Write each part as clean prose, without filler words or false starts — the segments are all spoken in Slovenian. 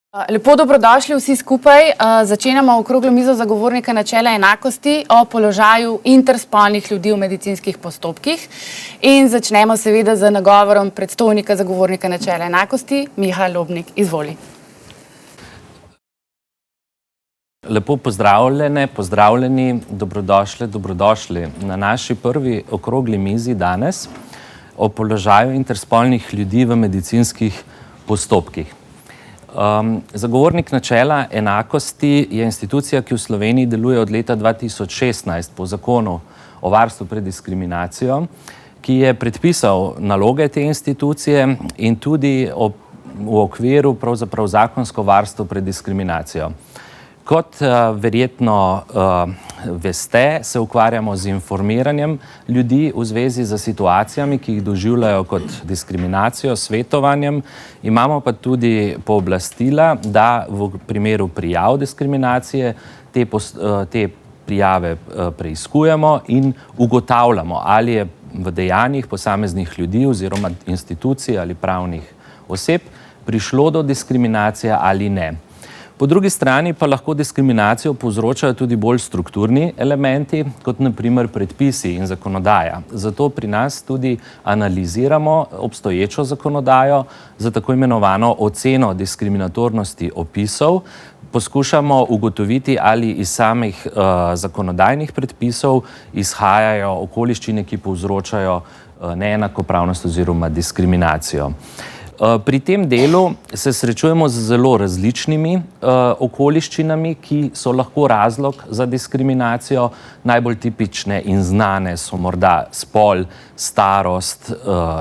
Lepo dobrodošli vsi skupaj. Začenjamo okroglo mizo zagovornika načela enakosti o položaju interspolnih ljudi v medicinskih postopkih. In začnemo seveda z nagovorom predstojnika zagovornika načela enakosti, Miha Lobnik. Izvoli. Lepo pozdravljene, pozdravljeni, dobrodošli na naši prvi okrogli mizi danes o položaju interspolnih ljudi v medicinskih postopkih. Zagovornik načela enakosti je institucija, ki v Sloveniji deluje od leta 2016 po zakonu o varstvu pred diskriminacijo, ki je predpisal naloge te institucije in tudi v okviru pravzaprav zakonsko varstvo pred diskriminacijo. Kot verjetno veste, se ukvarjamo z informiranjem ljudi v zvezi z situacijami, ki jih doživljajo kot diskriminacijo, svetovanjem. Imamo pa tudi pooblastila, da v primeru prijav diskriminacije te prijave preiskujemo in ugotavljamo, ali je v dejanjih posameznih ljudi oziroma institucij ali pravnih oseb prišlo do diskriminacije ali ne. Po drugi strani pa lahko diskriminacijo povzročajo tudi bolj strukturni elementi, kot na primer predpisi in zakonodaja. Zato pri nas tudi analiziramo obstoječo zakonodajo za tako imenovano oceno diskriminatornosti opisov. Poskušamo ugotoviti, ali iz samih zakonodajnih predpisov izhajajo okoliščine, ki povzročajo neenakopravnost oziroma diskriminacijo. Pri tem delu se srečujemo z zelo različnimi okoliščinami, ki so lahko razlog za diskriminacijo. Najbolj tipične in znane so morda spol, starost,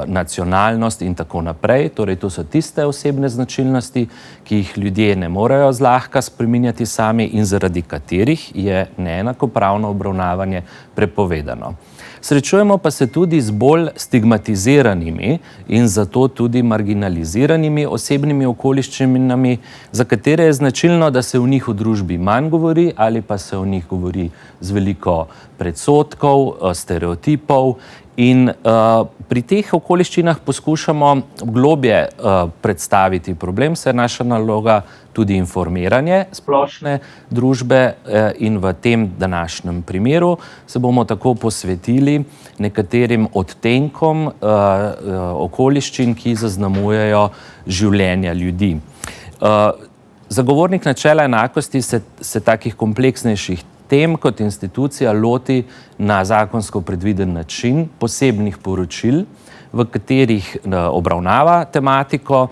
nacionalnost in tako naprej. Torej, to so tiste osebne značilnosti, ki jih ljudje ne morejo zlahka spreminjati sami in zaradi katerih je neenakopravno obravnavanje prepovedano. Srečujemo pa se tudi z bolj stigmatiziranimi in zato tudi marginaliziranimi osebnimi okoliščinami, za katere je značilno, da se o njih v družbi manj govori ali pa se o njih govori z veliko predsodkov, stereotipov. In pri teh okoliščinah poskušamo globje predstaviti problem, saj je naša naloga tudi informiranje splošne družbe in v tem današnjem primeru se bomo tako posvetili nekaterim odtenkom okoliščin, ki zaznamujejo življenja ljudi. Zagovornik načela enakosti se takih kompleksnejših tem kot institucija loti na zakonsko predviden način posebnih poročil, v katerih obravnava tematiko.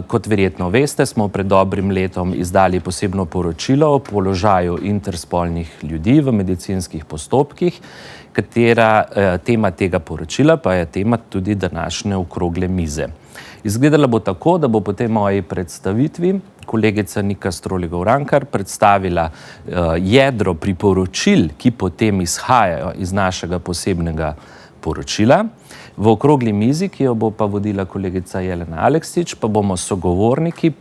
Kot verjetno veste, smo pred dobrim letom izdali posebno poročilo o položaju interspolnih ljudi v medicinskih postopkih, katera tema tega poročila pa je tema tudi današnje okrogle mize. Izgledala bo tako, da bo po tej moji predstavitvi kolegica Nika Stroligo-Vrankar predstavila jedro priporočil, ki potem izhajajo iz našega posebnega poročila. V okrogli mizi, ki jo bo pa vodila kolegica Jelena Aleksič, pa bomo sogovorniki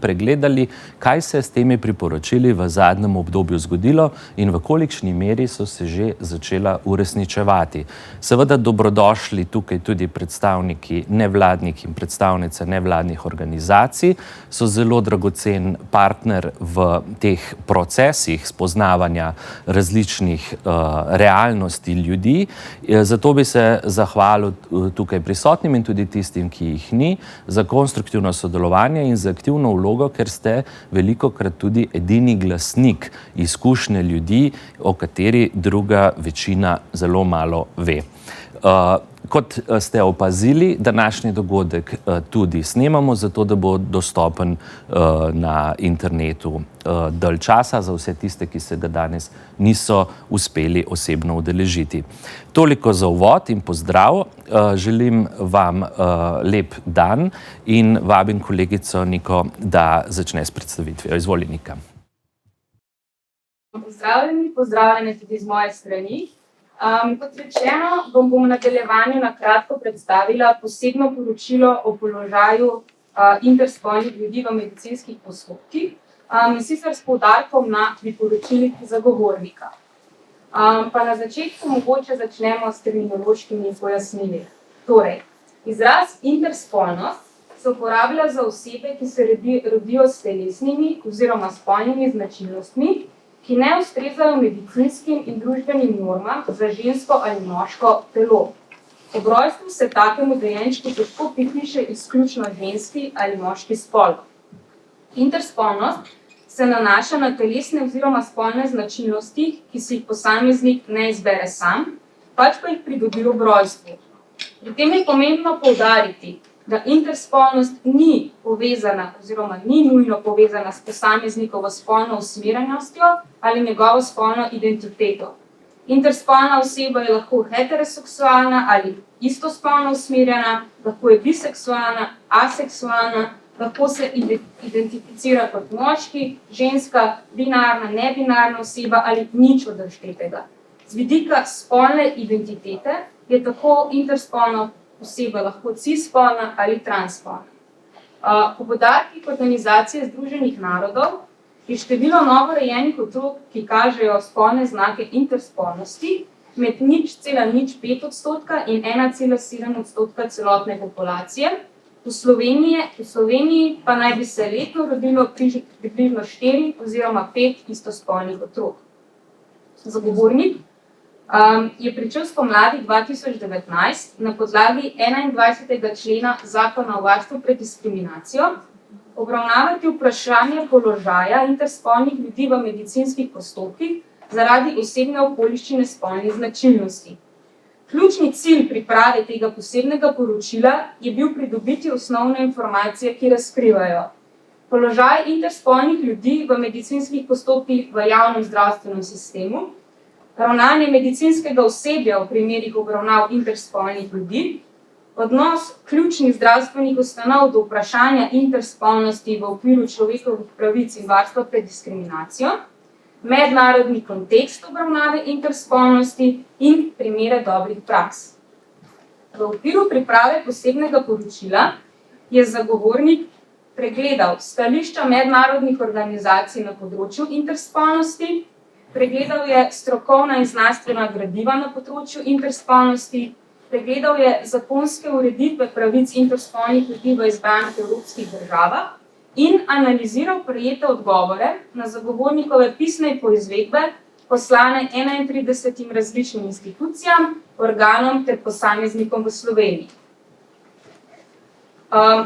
pregledali, kaj se je s temi priporočili v zadnjem obdobju zgodilo in v kolikšni meri so se že začela uresničevati. Seveda dobrodošli tukaj tudi predstavniki nevladnih in predstavnice nevladnih organizacij, so zelo dragocen partner v teh procesih spoznavanja različnih realnosti ljudi. Zato bi se zahvalil tukaj prisotnim in tudi tistim, ki jih ni, za konstruktivno sodelovanje in za aktivno vlogo, ker ste velikokrat tudi edini glasnik izkušnje ljudi, o kateri druga večina zelo malo ve. Kot ste opazili, današnji dogodek tudi snemamo, zato da bo dostopen na internetu dalj časa za vse tiste, ki se ga danes niso uspeli osebno udeležiti. Toliko za uvod in pozdrav. Želim vam lep dan in vabim kolegico Niko, da začne s predstavitvijo. Izvoli, Nika. Pozdravljeni tudi z moje strani. Kot rečeno, bom v nadaljevanju na kratko predstavila posebno poročilo o položaju interspolnih ljudi v medicinskih postopkih, in sicer s poudarkom na priporočilih zagovornika. Pa na začetku mogoče začnemo s terminološkimi pojasnili. Torej, izraz interspolnost se uporablja za osebe, ki se rodijo s telesnimi oziroma spolnimi značilnostmi, ki ne ustrezajo medicinskim in družbenim normam za žensko ali moško telo. Ob rojstvu se takemu dojenčku težko pripiše izključno ženski ali moški spol. Interspolnost se nanaša na telesne oziroma spolne značilnosti, ki si jih posameznik ne izbere sam, pač pa jih pridobi ob rojstvu. Pri tem je pomembno poudariti, da interspolnost ni povezana oziroma ni nujno povezana s posameznikovo spolno usmerjenostjo ali njegovo spolno identiteto. Interspolna oseba je lahko heteroseksualna ali istospolno usmerjena, lahko je biseksualna, aseksualna, lahko se identificira kot moški, ženska, binarna, nebinarna oseba ali nič od naštetega. Z vidika spolne identitete je tako interspolna oseba lahko cisspolna ali transspolna. Po podatkih Organizacije Združenih narodov je število novorojenih otrok, ki kažejo spolne znake interspolnosti, med 0,05% in 1,7% celotne populacije. V Sloveniji pa naj bi se letno rodilo približno 4 oziroma 5 istospolnih otrok. Zagovornik je pričel spomladi 2019 na podlagi 21. člena Zakona o varstvu pred diskriminacijo obravnavati vprašanje položaja interspolnih ljudi v medicinskih postopkih zaradi osebne okoliščine spolnih značilnosti. Ključni cilj priprave tega posebnega poročila je bil pridobiti osnovne informacije, ki razkrivajo položaj interspolnih ljudi v medicinskih postopkih v javnem zdravstvenem sistemu, ravnanje medicinskega osebja v primerih obravnav interspolnih ljudi, odnos ključnih zdravstvenih ustanov do vprašanja interspolnosti v okviru človekovih pravic in varstva pred diskriminacijo, mednarodni kontekst obravnave interspolnosti in primere dobrih praks. V okviru priprave posebnega poročila je zagovornik pregledal stališča mednarodnih organizacij na področju interspolnosti, pregledal je strokovna in znanstvena gradiva na področju interspolnosti, pregledal je zakonske ureditve pravic interspolnih ljudi v izbranih evropskih državah in analiziral prejete odgovore na zagovornikove pisne poizvedbe, poslane 31 različnim institucijam, organom ter posameznikom v Sloveniji.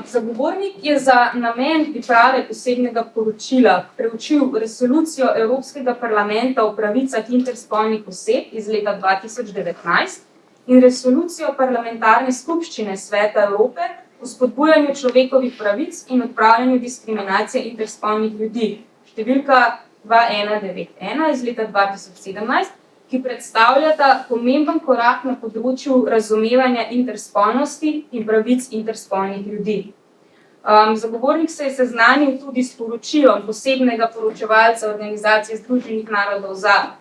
Zagovornik je za namen priprave posebnega poročila preučil resolucijo Evropskega parlamenta o pravicah interspolnih oseb iz leta 2019 in resolucijo parlamentarne skupščine Sveta Evrope o spodbujanju človekovih pravic in odpravljanju diskriminacije interspolnih ljudi, številka 2191 iz leta 2017, ki predstavljata pomemben korak na področju razumevanja interspolnosti in pravic interspolnih ljudi. Zagovornik se je seznanil tudi s poročilom posebnega poročevalca Organizacije Združenih narodov za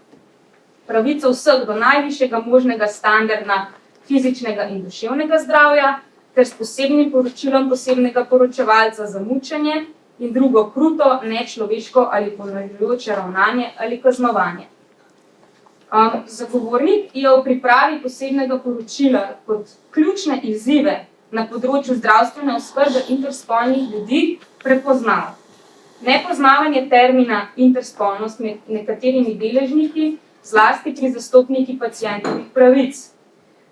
pravico vseh do najvišjega možnega standarda fizičnega in duševnega zdravja, ter s posebnim poročilom posebnega poročevalca za mučenje in drugo kruto, nečloveško ali ponižujoče ravnanje ali kaznovanje. Zagovornik je v pripravi posebnega poročila kot ključne izzive na področju zdravstvene oskrbe interspolnih ljudi prepoznal nepoznavanje termina interspolnost med nekaterimi deležniki, zlasti pri zastopnikih pacientovih pravic,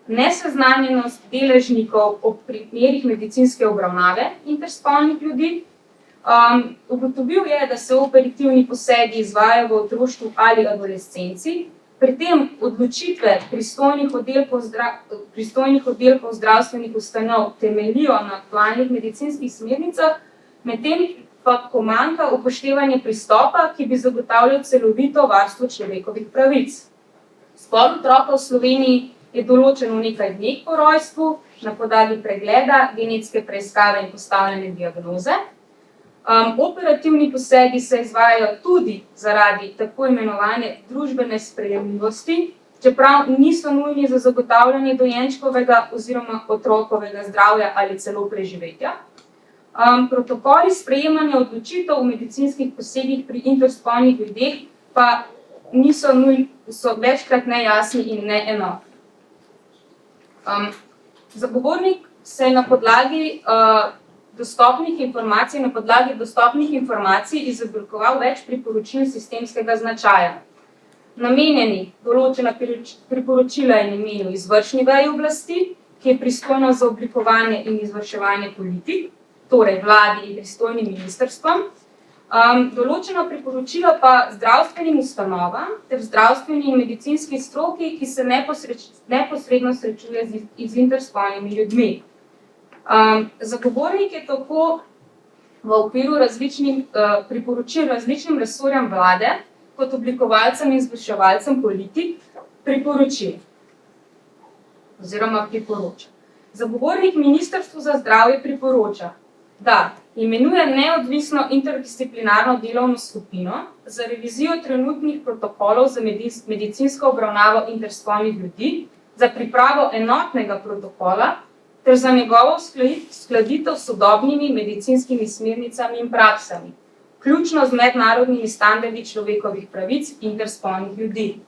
neseznanjenost deležnikov o primerih medicinske obravnave interspolnih ljudi. Ugotovil je, da se operativni posegi izvajajo v otroštvu ali adolescenci, pri tem odločitve pristojnih oddelkov zdravstvenih ustanov temeljijo na aktualnih medicinskih smernicah, medtem pa manjka upoštevanje pristopa, ki bi zagotavljal celovito varstvo človekovih pravic. Spol otroka v Sloveniji je določen v nekaj dneh po rojstvu, na podlagi pregleda, genetske preiskave in postavljene diagnoze. Operativni posegi se izvajajo tudi zaradi tako imenovane družbene sprejemljivosti, čeprav niso nujni za zagotavljanje dojenčkovega oziroma otrokovega zdravja ali celo preživetja. Protokoli sprejemanja odločitev v medicinskih posegih pri interspolnih ljudeh pa so večkrat nejasni in neenotni. Zagovornik se je na podlagi na podlagi dostopnih informacij izoblikoval več priporočil sistemskega značaja. Namenjeni določena priporočila in imenu izvršni veji oblasti, ki je pristojno za oblikovanje in izvrševanje politik, torej vladi in pristojnim ministrstvom, določena priporočila pa zdravstvenim ustanovam ter zdravstveni in medicinski stroki, ki se neposredno srečuje z interspolnimi ljudmi. Zagovornik je tako v okviru priporočil različnim resorjem vlade kot oblikovalcem in izvrševalcem politik priporočil oziroma priporoča. Zagovornik Ministrstvu za zdravje priporoča, da imenuje neodvisno interdisciplinarno delovno skupino za revizijo trenutnih protokolov za medicinsko obravnavo interspolnih ljudi, za pripravo enotnega protokola ter za njegovo uskladitev s sodobnimi medicinskimi smernicami in praksami, vključno z mednarodnimi standardi človekovih pravic interspolnih ljudi.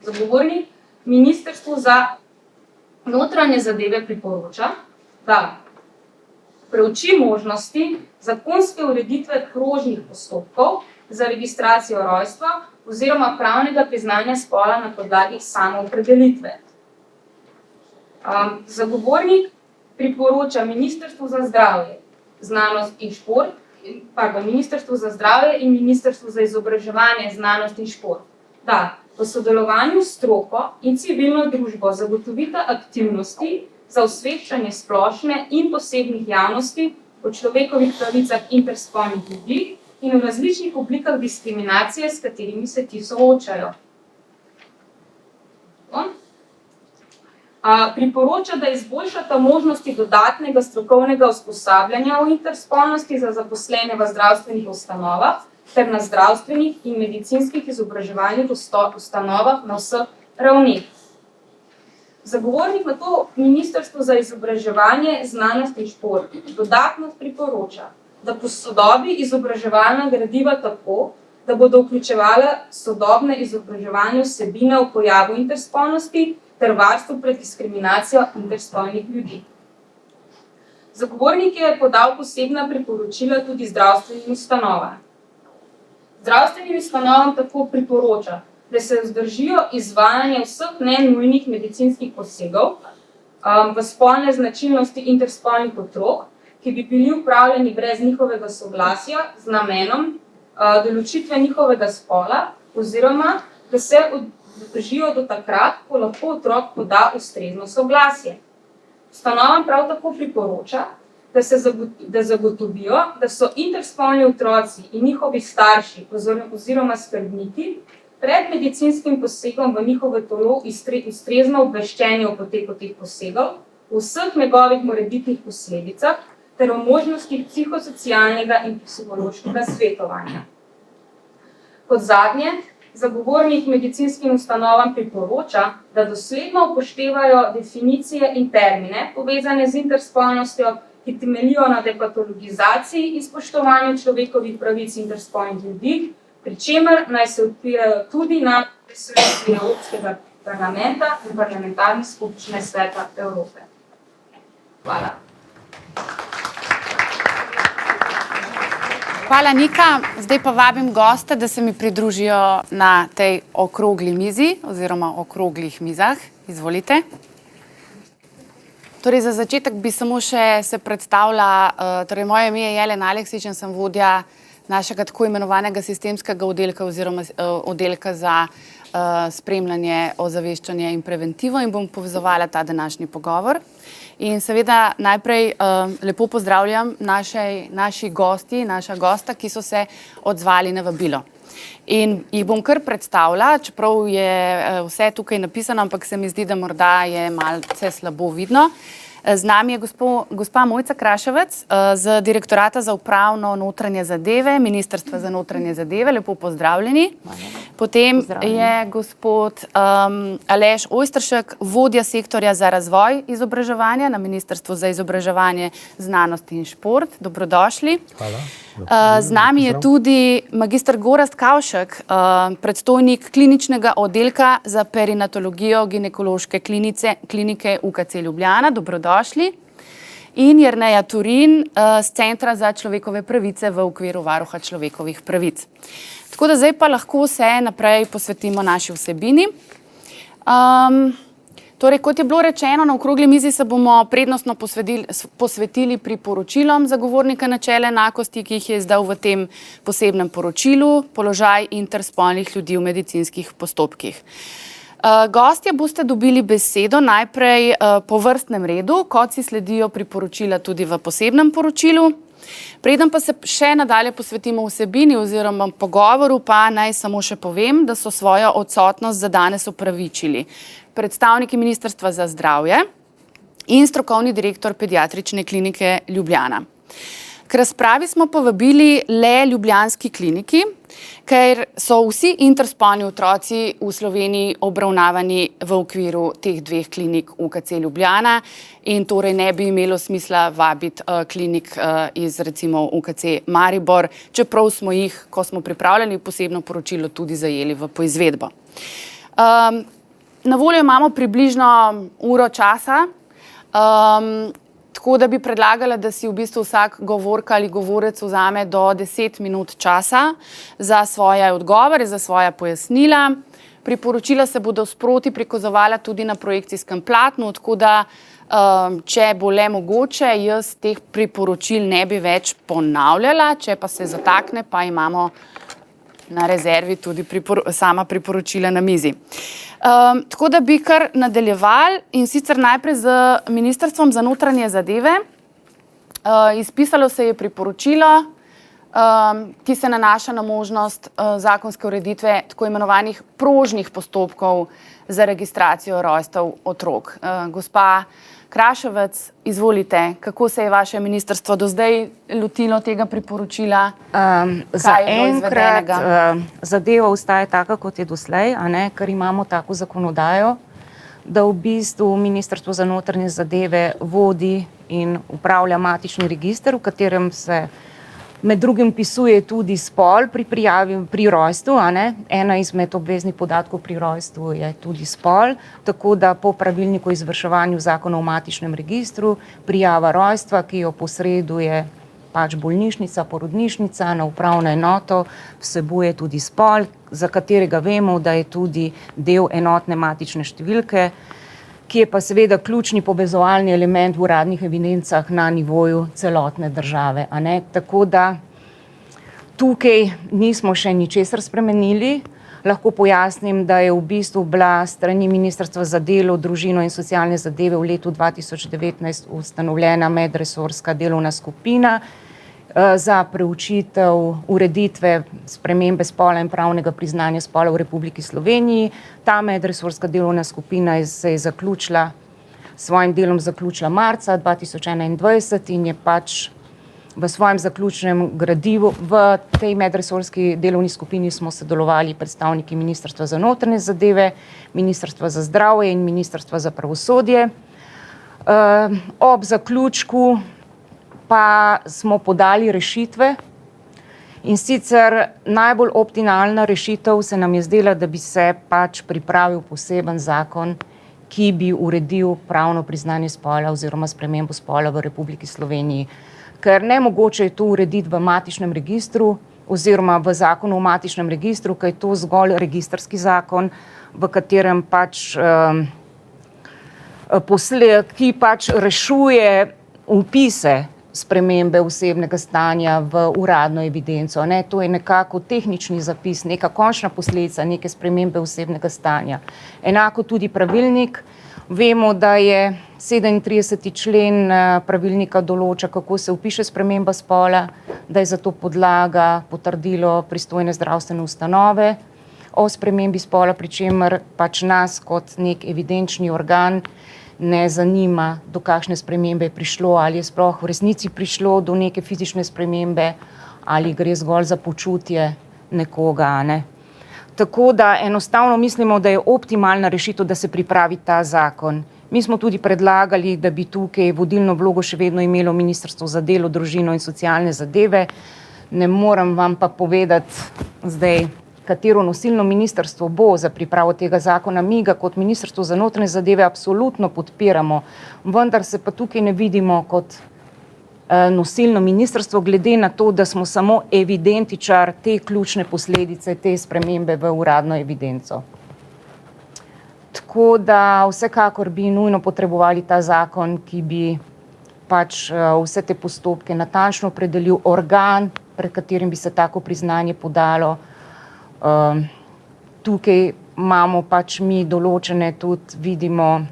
Zagovornik Ministrstvu za notranje zadeve priporoča, da preuči možnosti zakonske ureditve krožnih postopkov za registracijo rojstva oziroma pravnega priznanja spola na podlagi samoopredelitve. Zagovornik priporoča Ministrstvu za zdravje, znanost in šport, Ministrstvu za zdravje in Ministrstvu za izobraževanje, znanost in šport, da v sodelovanju s stroko in civilno družbo zagotovita aktivnosti za osveščanje splošne in posebnih javnosti o človekovih pravicah interspolnih ljudi in v različnih oblikah diskriminacije, s katerimi se ti soočajo. Priporoča, da izboljšata možnosti dodatnega strokovnega usposabljanja o interspolnosti za zaposlene v zdravstvenih ustanovah ter na zdravstvenih in medicinskih izobraževalnih ustanovah na vseh ravneh. Zagovornik na to Ministrstvo za izobraževanje, znanost in šport dodatno priporoča, da posodobi izobraževalna gradiva tako, da bodo vključevala sodobne izobraževalne vsebine o pojavu interspolnosti ter varstvu pred diskriminacijo interspolnih ljudi. Zagovornik je podal posebna priporočila tudi zdravstvenim ustanovam. Zdravstvenim ustanovam tako priporoča, da se vzdržijo izvajanje vseh nenujnih medicinskih posegov v spolne značilnosti interspolnih otrok, ki bi bili upravljeni brez njihovega soglasja z namenom določitve njihovega spola oziroma da se vzdržijo do takrat, ko lahko otrok poda ustrezno soglasje. Ustanovam prav tako priporoča, da zagotovijo, da so interspolni otroci in njihovi starši oziroma skrbniki pred medicinskim posegom v njihovo telo ustrezno obveščeni o poteku teh posegov, o vseh njegovih morebitnih posledicah ter o možnostih psihosocialnega in psihološkega svetovanja. Kot zadnje, zagovornik medicinskim ustanovam priporoča, da dosledno upoštevajo definicije in termine povezane z interspolnostjo, ki temeljijo na depatologizaciji in spoštovanju človekovih pravic interspolnih ljudi, pri čemer naj se odpirajo tudi na resoluciji Evropskega parlamenta in parlamentarne skupščine Sveta Evrope. Hvala. Hvala, Nika. Zdaj pa vabim goste, da se mi pridružijo na tej okrogli mizi oziroma okroglih mizah. Izvolite. Torej, za začetek bi samo še se predstavila, torej moje ime je Jelena Aleksič in sem vodja našega tako imenovanega sistemskega oddelka oziroma oddelka za spremljanje, ozaveščanje in preventivo in bom povezovala ta današnji pogovor. In seveda najprej lepo pozdravljam naši gosti, naša gosta, ki so se odzvali na vabilo. In jih bom kar predstavila, čeprav je vse tukaj napisano, ampak se mi zdi, da morda je malce slabo vidno. Z nami je gospa Mojca Kraševec z Direktorata za upravno notranje zadeve, Ministrstva za notranje zadeve. Lepo pozdravljeni. Potem je gospod Aleš Ojsteršek, vodja sektorja za razvoj izobraževanja na Ministrstvu za izobraževanje, znanost in šport. Dobrodošli. Hvala. Z nami je tudi magister Gorazd Kavšek, predstojnik kliničnega oddelka za perinatologijo ginekološke klinike UKC Ljubljana. Dobrodošli. in Jerneja Turin z Centra za človekove pravice v okviru Varuha človekovih pravic. Tako da zdaj pa lahko se naprej posvetimo naši vsebini. Torej, kot je bilo rečeno, na okrogli mizi se bomo prednostno posvetili priporočilom zagovornika načela enakosti, ki jih je izdal v tem posebnem poročilu, položaj interspolnih ljudi v medicinskih postopkih. Gostje boste dobili besedo najprej po vrstnem redu, kot si sledijo priporočila tudi v posebnem poročilu. Preden pa se še nadalje posvetimo vsebini oziroma pogovoru, pa naj samo še povem, da so svojo odsotnost za danes opravičili predstavniki Ministrstva za zdravje in strokovni direktor Pediatrične klinike Ljubljana. K razpravi smo povabili le ljubljanski kliniki, ker so vsi interspolni otroci v Sloveniji obravnavani v okviru teh dveh klinik UKC Ljubljana in torej ne bi imelo smisla vabiti klinik iz recimo UKC Maribor, čeprav smo jih, ko smo pripravljali posebno poročilo, tudi zajeli v poizvedbo. Na voljo imamo približno uro časa, tako da bi predlagala, da si v bistvu vsak govorka ali govorec vzame do 10 minut časa za svoje odgovore, za svoja pojasnila. Priporočila se bodo sproti prikazovala tudi na projekcijskem platnu, tako da, če bo le mogoče, jaz teh priporočil ne bi več ponavljala, če pa se zatakne, pa imamo na rezervi tudi sama priporočila na mizi. Tako da bi kar nadaljevali in sicer najprej z Ministrstvom za notranje zadeve. Izpisalo se je priporočilo, ki se nanaša na možnost zakonske ureditve tako imenovanih prožnih postopkov za registracijo rojstev otrok. Gospa Kraševec, izvolite, kako se je vaše ministrstvo do zdaj lotilo tega priporočila? Zaenkrat zadeva ostaja taka, kot je doslej, ker imamo tako zakonodajo, da v bistvu Ministrstvo za notranje zadeve vodi in upravlja matični register, v katerem se med drugim vpisuje tudi spol pri prijavi pri rojstvu, Ena izmed obveznih podatkov pri rojstvu je tudi spol, tako da po pravilniku o izvrševanju zakona o matičnem registru prijava rojstva, ki jo posreduje pač bolnišnica, porodnišnica na upravno enoto, vsebuje tudi spol, za katerega vemo, da je tudi del enotne matične številke, ki je pa seveda ključni povezovalni element v uradnih evidencah na nivoju celotne države. Tako da tukaj nismo še ničesar spremenili. Lahko pojasnim, da je v bistvu bila strani Ministrstva za delo, družino in socialne zadeve v letu 2019 ustanovljena medresorska delovna skupina za preučitev ureditve spremembe spola in pravnega priznanja spola v Republiki Sloveniji. Ta medresorska delovna skupina se je zaključila, svojim delom zaključila marca 2021 in je pač v svojem zaključnem gradivu. V tej medresorski delovni skupini smo sodelovali predstavniki Ministrstva za notranje zadeve, Ministrstva za zdravje in Ministrstva za pravosodje. Ob zaključku pa smo podali rešitve in sicer najbolj optimalna rešitev se nam je zdela, da bi se pač pripravil poseben zakon, ki bi uredil pravno priznanje spola oziroma spremembo spola v Republiki Sloveniji. Ker nemogoče je to urediti v matičnem registru oziroma v zakonu o matičnem registru, ker je to zgolj registrski zakon, v katerem pač ki pač rešuje vpise spremembe osebnega stanja v uradno evidenco. To je nekako tehnični zapis, neka končna posledica neke spremembe osebnega stanja. Enako tudi pravilnik. Vemo, da je 37. člen pravilnika določa, kako se vpiše sprememba spola, da je za to podlaga potrdilo pristojne zdravstvene ustanove o spremembi spola, pri čemer pač nas kot nek evidenčni organ ne zanima, do kakšne spremembe je prišlo, ali je sploh v resnici prišlo do neke fizične spremembe, ali gre zgolj za počutje nekoga. Tako da enostavno mislimo, da je optimalna rešitev, da se pripravi ta zakon. Mi smo tudi predlagali, da bi tukaj vodilno vlogo še vedno imelo Ministrstvo za delo, družino in socialne zadeve. Ne morem vam pa povedati zdaj katero nosilno ministrstvo bo za pripravo tega zakona. Mi ga kot Ministrstvo za notranje zadeve absolutno podpiramo, vendar se pa tukaj ne vidimo kot nosilno ministrstvo, glede na to, da smo samo evidentičar te ključne posledice, te spremembe v uradno evidenco. Tako da vsekakor bi nujno potrebovali ta zakon, ki bi pač vse te postopke natančno opredelil, organ, pred katerim bi se tako priznanje podalo. Tukaj imamo pač mi določene tudi, vidimo,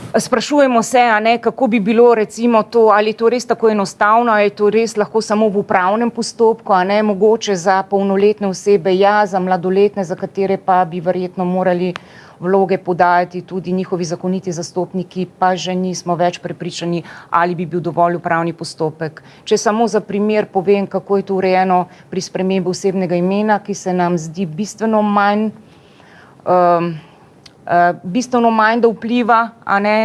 sprašujemo se, kako bi bilo recimo to, ali je to res tako enostavno, ali je to res lahko samo v upravnem postopku, mogoče za polnoletne osebe, ja, za mladoletne, za katere pa bi verjetno morali vloge podajati tudi njihovi zakoniti zastopniki, pa že nismo več prepričani, ali bi bil dovolj upravni postopek. Če samo za primer povem, kako je to urejeno pri spremembi osebnega imena, ki se nam zdi bistveno manj da vpliva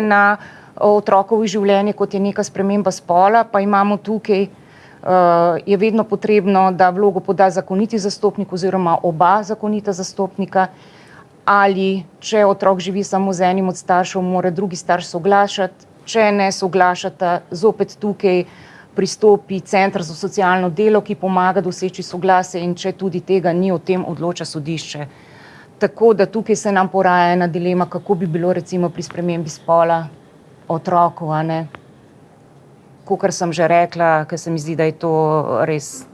na otrokovo življenje, kot je neka sprememba spola, pa imamo tukaj, je vedno potrebno, da vlogo poda zakoniti zastopnik oziroma oba zakonita zastopnika, ali če otrok živi samo z enim od staršev, mora drugi starš soglašati, če ne soglašata, zopet tukaj pristopi Center za socialno delo, ki pomaga doseči soglasje, in če tudi tega ni, o tem odloča sodišče. Tako da tukaj se nam poraja ena dilema, kako bi bilo recimo pri spremembi spola otrokov, kakor sem že rekla, ker se mi zdi, da je to res,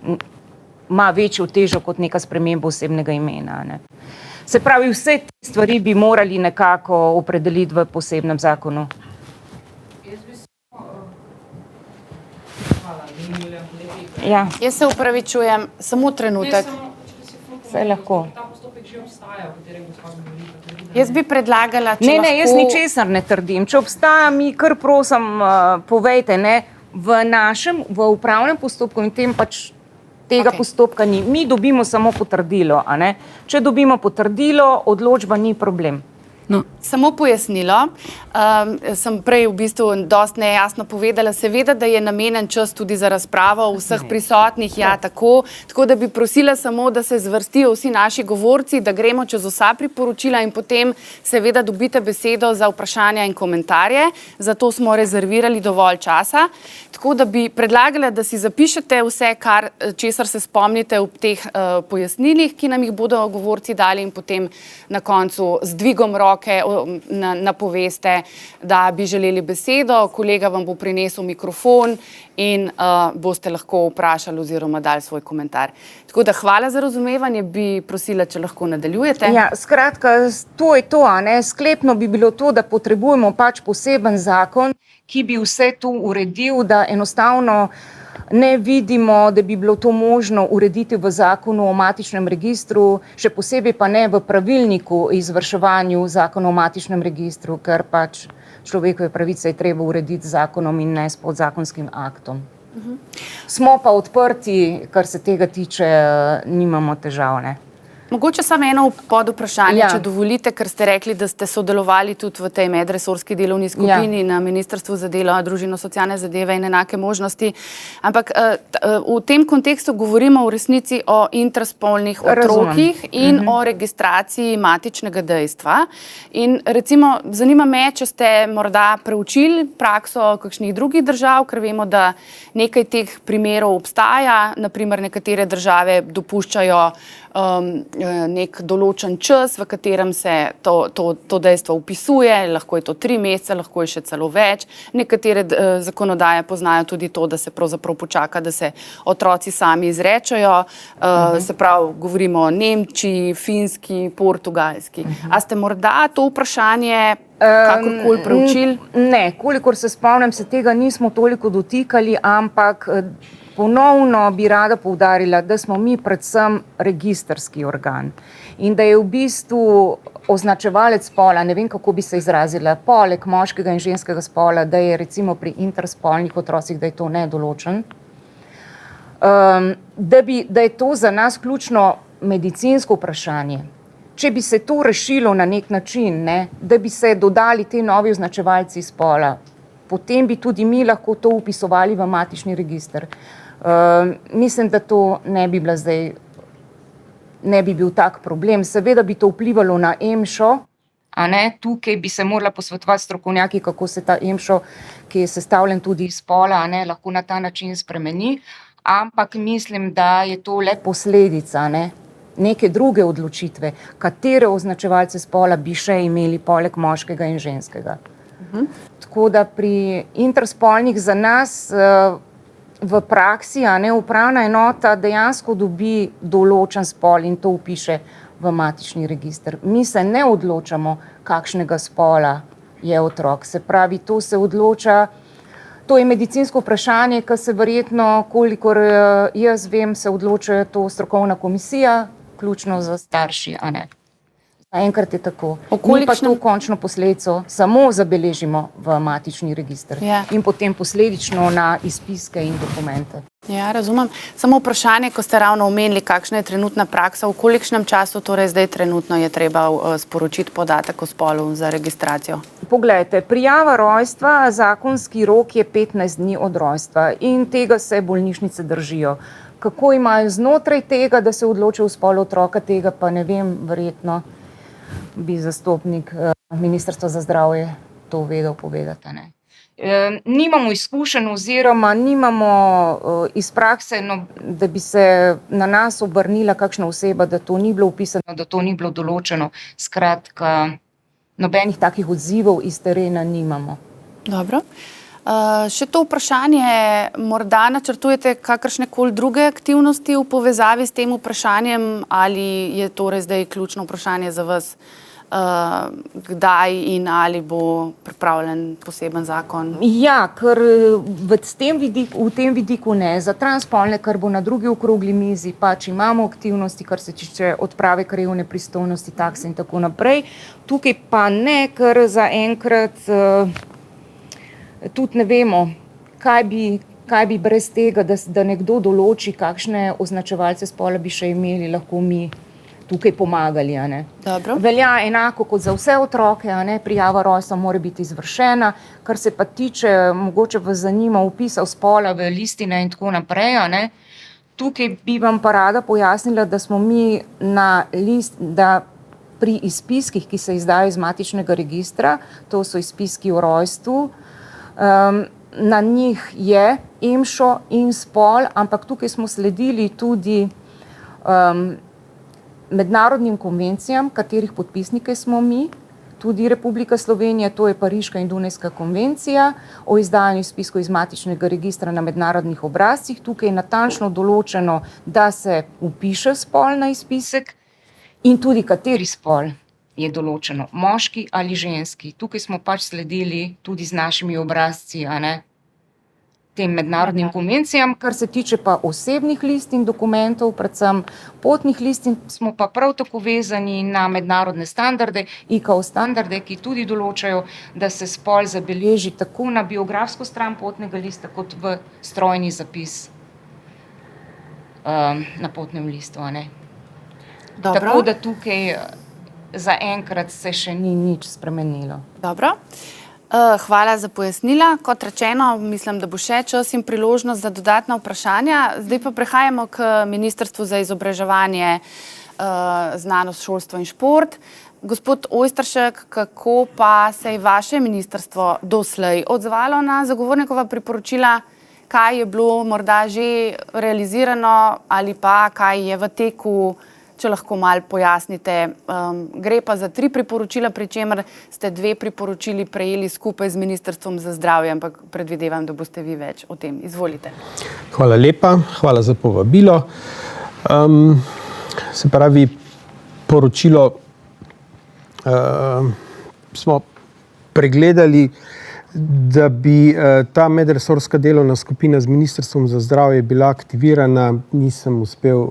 ima večjo težo kot neka sprememba osebnega imena. Se pravi, vse te stvari bi morali nekako opredeliti v posebnem zakonu. Ja. Jaz se upravičujem, samo trenutek. Vse lahko. Jaz bi predlagala, če Ne, jaz ničesar ne trdim. Če obstaja, mi kar prosim povejte, v upravnem postopku in tem pač tega postopka ni. Mi dobimo samo potrdilo, Če dobimo potrdilo, odločba ni problem. No. Samo pojasnilo. Sem prej v bistvu dosti nejasno povedala, seveda, da je namenjen čas tudi za razpravo vseh prisotnih, tako da bi prosila samo, da se zvrstijo vsi naši govorci, da gremo čez vsa priporočila in potem seveda dobite besedo za vprašanja in komentarje. Zato smo rezervirali dovolj časa. Tako da bi predlagala, da si zapišete vse, česar se spomnite ob teh pojasnilih, ki nam jih bodo govorci dali, in potem na koncu z dvigom roke napoveste, da bi želeli besedo. Kolega vam bo prinesel mikrofon in boste lahko vprašali oziroma dali svoj komentar. Tako da hvala za razumevanje, bi prosila, če lahko nadaljujete. Ja, skratka, to je to, sklepno bi bilo to, da potrebujemo pač poseben zakon, ki bi vse to uredil, da enostavno ne vidimo, da bi bilo to možno urediti v zakonu o matičnem registru, še posebej pa ne v pravilniku o izvrševanju zakona o matičnem registru, ker pač človekove pravice je treba urediti z zakonom in ne s podzakonskim aktom. Smo pa odprti, kar se tega tiče, nimamo težav, Mogoče samo eno podvprašanje, če dovolite, ker ste rekli, da ste sodelovali tudi v tej medresorski delovni skupini na Ministrstvu za delo, družino, socialne zadeve in enake možnosti. Ampak v tem kontekstu govorimo v resnici o interspolnih otrokih in o registraciji matičnega dejstva. In recimo, zanima me, če ste morda preučili prakso kakšnih drugih držav, ker vemo, da nekaj teh primerov obstaja. Naprimer, nekatere države dopuščajo nek določen čas, v katerem se to dejstvo vpisuje, lahko je to 3 mesece, lahko je še celo več. Nekatere zakonodaje poznajo tudi to, da se pravzaprav počaka, da se otroci sami izrečejo. Se pravi, govorimo o Nemčiji, Finski, Portugalski. A ste morda to vprašanje kakorkoli preučili? Ne, kolikor se spomnim, se tega nismo toliko dotikali, ampak ponovno bi rada poudarila, da smo mi predvsem registrski organ in da je v bistvu označevalec spola, ne vem, kako bi se izrazila, poleg moškega in ženskega spola, da je recimo pri interspolnih otrocih, da je to nedoločen, da je to za nas ključno medicinsko vprašanje. Če bi se to rešilo na nek način, da bi se dodali te novi označevalci spola, potem bi tudi mi lahko to vpisovali v matični register. Mislim, da to ne bi bila zdaj ne bi bil tak problem. Seveda bi to vplivalo na EMŠO, a ne, tukaj bi se morala posvetovati strokovnjaki, kako se ta EMŠO, ki je sestavljen tudi iz spola, a ne, lahko na ta način spremeni, ampak mislim, da je to le posledica, ne, neke druge odločitve, katere označevalce spola bi še imeli poleg moškega in ženskega. Tako da pri interspolnih za nas v praksi, a ne, upravna enota dejansko dobi določen spol in to vpiše v matični register. Mi se ne odločamo, kakšnega spola je otrok. Se pravi, to se odloča, to je medicinsko vprašanje, ki se verjetno, kolikor jaz vem, se odloča to strokovna komisija, vključno z starši, a ne. Enkrat je tako. Mi pa to končno posledico samo zabeležimo v matični register in potem posledično na izpiske in dokumente. Ja, razumem. Samo vprašanje, ko ste ravno omenili, kakšna je trenutna praksa, v kolikšnem času, torej zdaj trenutno je treba sporočiti podatek o spolu za registracijo? Poglejte, prijava rojstva, zakonski rok je 15 dni od rojstva in tega se bolnišnice držijo. Kako imajo znotraj tega, da se odločijo o spolu otroka, tega pa ne vem, verjetno bi zastopnik Ministrstva za zdravje to vedel povedati, ne. Nimamo izkušenj oziroma nimamo iz prakse, da bi se na nas obrnila kakšna oseba, da to ni bilo vpisano, da to ni bilo določeno. Skratka, nobenih takih odzivov iz terena nimamo. Dobro. Še to vprašanje, morda načrtujete kakršnekoli druge aktivnosti v povezavi s tem vprašanjem ali je torej zdaj ključno vprašanje za vas, kdaj in ali bo pripravljen poseben zakon? Ja, ker v tem vidiku ne. Za transspolne, kar bo na drugi okrogli mizi, pač imamo aktivnosti, kar se tiče odprave krajevne pristojnosti, takse in tako naprej. Tukaj pa ne, ker zaenkrat tudi ne vemo, kaj bi brez tega, da nekdo določi, kakšne označevalce spola bi še imeli, lahko mi tukaj pomagali, a ne. Dobro. Velja enako kot za vse otroke, a ne, prijava rojstva mora biti izvršena, kar se pa tiče, mogoče vas zanima, vpisa spola v listine in tako naprej, a ne. Tukaj bi vam pa rada pojasnila, da smo mi da pri izpiskih, ki se izdajo iz matičnega registra, to so izpiski o rojstvu, na njih je EMŠO in spol, ampak tukaj smo sledili tudi mednarodnim konvencijam, katerih podpisnike smo mi, tudi Republika Slovenija, to je Pariška in Dunajska konvencija o izdajanju izpiskov iz matičnega registra na mednarodnih obrazcih. Tukaj je natančno določeno, da se vpiše spol na izpisek in tudi kateri spol je določeno, moški ali ženski. Tukaj smo pač sledili tudi z našimi obrazci, a ne, tem mednarodnim konvencijam. Kar se tiče pa osebnih listin, dokumentov, predvsem potnih listin, smo pa prav tako vezani na mednarodne standarde, ICAO standarde, ki tudi določajo, da se spol zabeleži tako na biografsko stran potnega lista, kot v strojni zapis na potnem listu, a ne. Dobro. Tako da tukaj zaenkrat se še ni nič spremenilo. Dobro. Hvala za pojasnila. Kot rečeno, mislim, da bo še čas in priložnost za dodatna vprašanja. Zdaj pa prehajamo k Ministrstvu za izobraževanje, znanost, šolstvo in šport. Gospod Ojsteršek, kako pa se je vaše ministrstvo doslej odzvalo na zagovornikova priporočila? Kaj je bilo morda že realizirano ali pa kaj je v teku? Če lahko malo pojasnite. Gre pa za 3 priporočila, pri čemer ste 2 priporočili prejeli skupaj z Ministrstvom za zdravje, ampak predvidevam, da boste vi več o tem. Izvolite. Hvala lepa, hvala za povabilo. Se pravi, poročilo smo pregledali, da bi ta medresorska delovna skupina z Ministrstvom za zdravje bila aktivirana, nisem uspel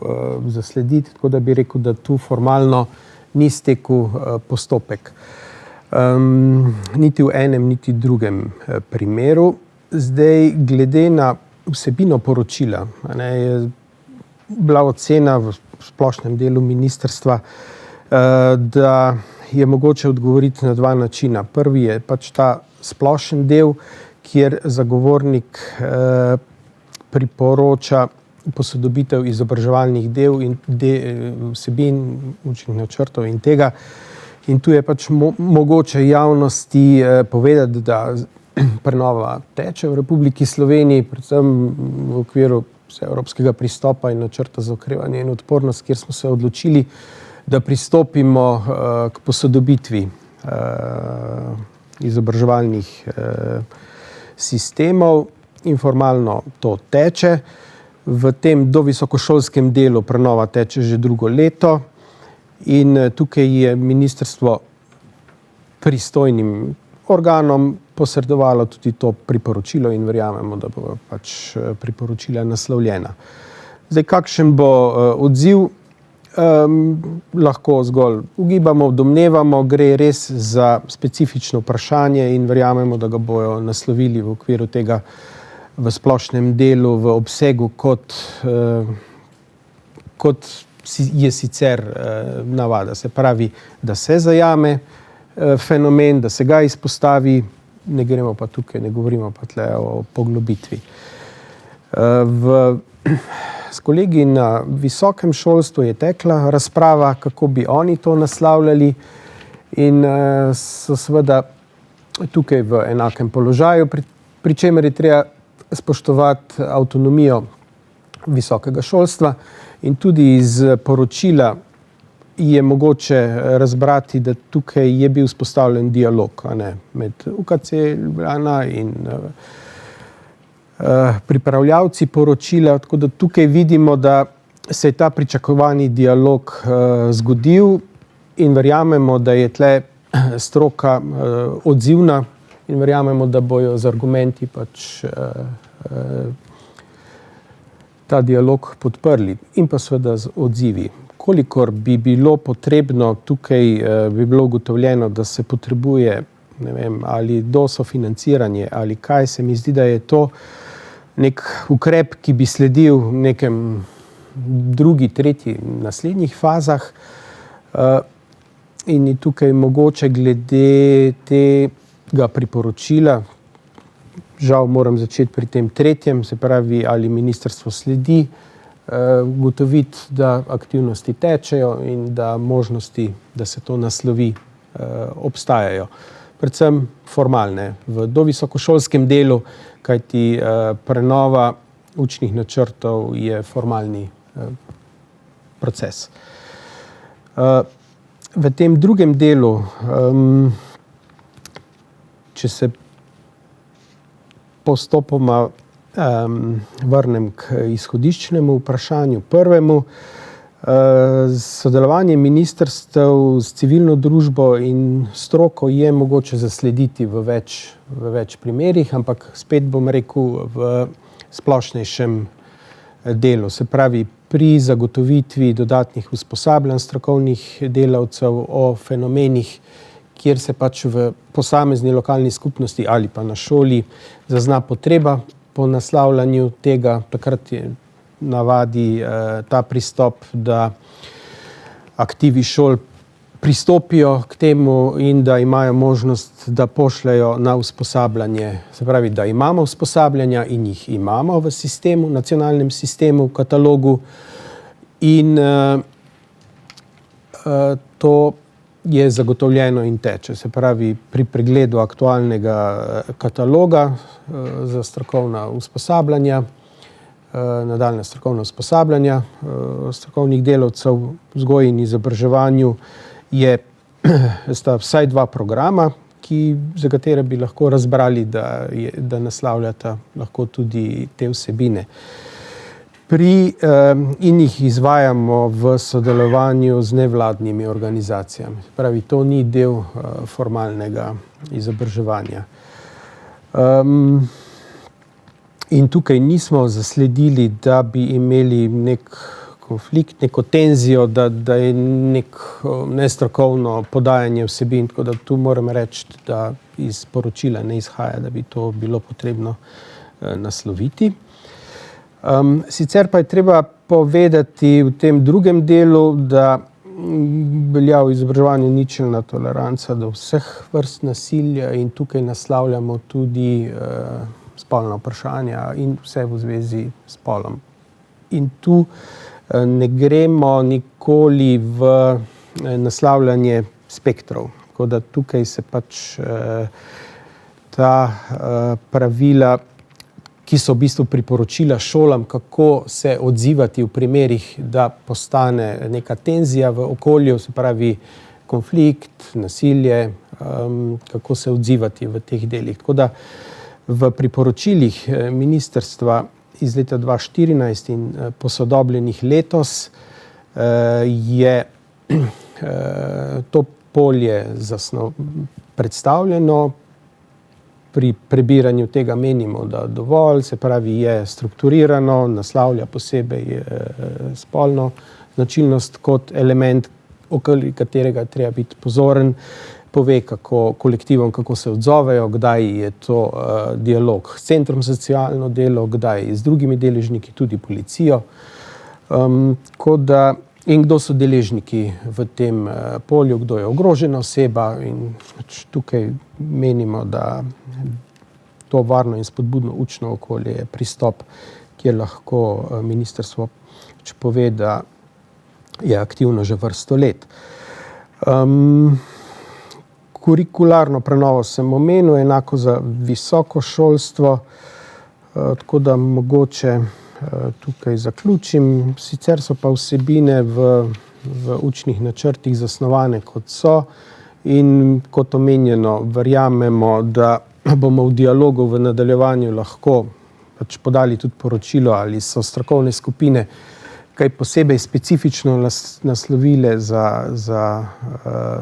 zaslediti, tako da bi rekel, da tu formalno ni stekel postopek. Niti v enem, niti drugem primeru. Zdaj, glede na vsebino poročila, je bila ocena v splošnem delu ministrstva, da je mogoče odgovoriti na 2 načina. Prvi je pač ta splošen del, kjer zagovornik priporoča, posodobitev izobraževalnih del in vsebin, učnih načrtov in tega. In tu je pač mogoče javnosti povedati, da prenova teče v Republiki Sloveniji, predvsem v okviru evropskega pristopa in načrta za okrevanje in odpornost, kjer smo se odločili, da pristopimo k posodobitvi izobraževalnih sistemov. Informalno to teče. V tem dovisokošolskem delu prenova teče že drugo leto in tukaj je ministrstvo pristojnim organom posredovalo tudi to priporočilo in verjamemo, da bo pač priporočila naslovljena. Zdaj, kakšen bo odziv, lahko zgolj ugibamo, domnevamo, gre res za specifično vprašanje in verjamemo, da ga bojo naslovili v okviru tega v splošnem delu, v obsegu, kot je sicer navada. Se pravi, da se zajame fenomen, da se ga izpostavi, ne govorimo pa tle o poglobitvi. S kolegi na visokem šolstvu je tekla razprava, kako bi oni to naslavljali in so seveda tukaj v enakem položaju, pri čemer je treba spoštovati avtonomijo visokega šolstva in tudi iz poročila je mogoče razbrati, da tukaj je bil vzpostavljen dialog med UKC Ljubljana in pripravljavci poročila, tako da tukaj vidimo, da se je ta pričakovani dialog zgodil in verjamemo, da je tle stroka odzivna in verjamemo, da bojo z argumenti pač ta dialog podprli in pa seveda z odzivi. Kolikor bi bilo potrebno, tukaj bi bilo ugotovljeno, da se potrebuje, ne vem, ali dosofinanciranje ali kaj, se mi zdi, da je to nek ukrep, ki bi sledil nekem drugi, tretji, naslednjih fazah in je tukaj mogoče glede tega priporočila, žal moram začeti pri tem tretjem, se pravi, ali ministrstvo sledi, ugotoviti, da aktivnosti tečejo in da možnosti, da se to naslovi, obstajajo. Predvsem formalne v dovisokošolskem delu, kajti prenova učnih načrtov je formalni proces. V tem drugem delu, če se postopoma vrnem k izhodiščnemu vprašanju prvemu, sodelovanje ministrstev s civilno družbo in stroko je mogoče zaslediti v več primerih, ampak spet bom rekel v splošnejšem delu. Se pravi, pri zagotovitvi dodatnih usposabljanj strokovnih delavcev o fenomenih, kjer se pač v posamezni lokalni skupnosti ali pa na šoli zazna potreba po naslavljanju tega, takrat je navadi ta pristop, da aktivi šol pristopijo k temu in da imajo možnost, da pošljajo na usposabljanje. Se pravi, da imamo usposabljanja in jih imamo v sistemu, nacionalnem sistemu, v katalogu in to je zagotovljeno in teče. Se pravi, pri pregledu aktualnega kataloga za strokovna usposabljanja, nadaljnja strokovna usposabljanja strokovnih delavcev v vzgoji in izobraževanju sta vsaj 2 programa, za katere bi lahko razbrali, da naslavljata lahko tudi te vsebine. In jih izvajamo v sodelovanju z nevladnimi organizacijami. Pravi, to ni del formalnega izobraževanja. In tukaj nismo zasledili, da bi imeli nek konflikt, neko tenzijo, da je neko nestrokovno podajanje vsebin, tako da tu moram reči, da iz poročila ne izhaja, da bi to bilo potrebno nasloviti. Sicer pa je treba povedati v tem drugem delu, da velja v izobraževanju ničelna toleranca do vseh vrst nasilja in tukaj naslavljamo tudi spolna vprašanja in vse v zvezi s spolom. In tu ne gremo nikoli v naslavljanje spektrov. Tako da tukaj se pač ta pravila, ki so v bistvu priporočila šolam, kako se odzivati v primerih, da postane neka tenzija v okolju, se pravi konflikt, nasilje, kako se odzivati v teh delih. Tako da v priporočilih ministrstva iz leta 2014 in posodobljenih letos je to polje predstavljeno. Pri prebiranju tega menimo, da dovolj, se pravi, je strukturirano, naslavlja posebej spolno značilnost kot element, okoli katerega treba biti pozoren, pove kolektivom, kako se odzovejo, kdaj je to dialog s centrom za socialno delo, kdaj z drugimi deležniki, tudi policijo. In kdo so deležniki v tem polju, kdo je ogrožena oseba, in tukaj menimo, da to varno in spodbudno učno okolje je pristop, kjer lahko ministrstvo pove, da je aktivno že vrsto let. Kurikularno prenovo sem omenil, enako za visoko šolstvo, tako da mogoče tukaj zaključim. Sicer so pa vsebine v učnih načrtih zasnovane, kot so, in kot omenjeno, verjamemo, da bomo v dialogu v nadaljevanju lahko pač podali tudi poročilo, ali so strokovne skupine kaj posebej specifično naslovile za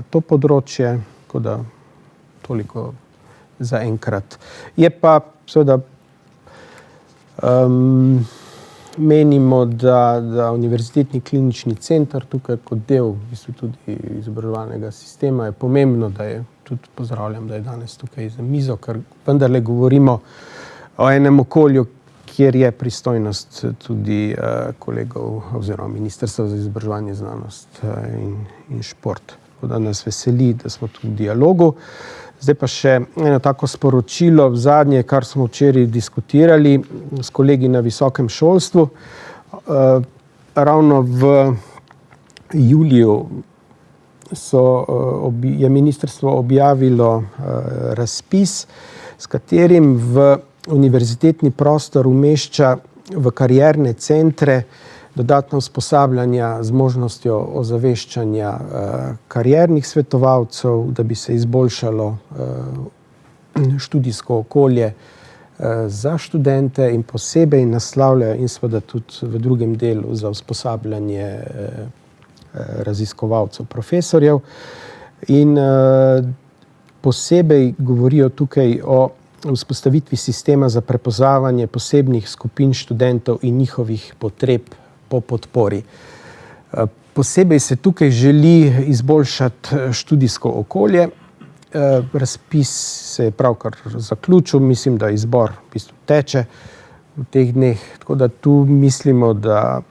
to področje, tako da toliko za enkrat. Je pa seveda menimo, da Univerzitetni klinični center tukaj kot del v bistvu tudi izobraževalnega sistema je pomembno, da je tudi pozdravljam, da je danes tukaj za mizo, ker vendarle govorimo o enem okolju, kjer je pristojnost tudi kolegov oziroma Ministrstva za izobraževanje, znanost in šport. Tako da nas veseli, da smo tu v dialogu. Zdaj pa še eno tako sporočilo, zadnje, kar smo včeraj diskutirali s kolegi na visokem šolstvu. Ravno v juliju je ministrstvo objavilo razpis, s katerim v univerzitetni prostor umešča v karierne centre dodatna usposabljanja z možnostjo ozaveščanja kariernih svetovalcev, da bi se izboljšalo študijsko okolje za študente in posebej naslavljajo in seveda tudi v drugem delu za usposabljanje raziskovalcev, profesorjev. In posebej govorijo tukaj o vzpostavitvi sistema za prepoznavanje posebnih skupin študentov in njihovih potreb po podpori. Posebej se tukaj želi izboljšati študijsko okolje. Razpis se je pravkar zaključil, mislim, da izbor v bistvu teče v teh dneh, tako da tu mislimo, da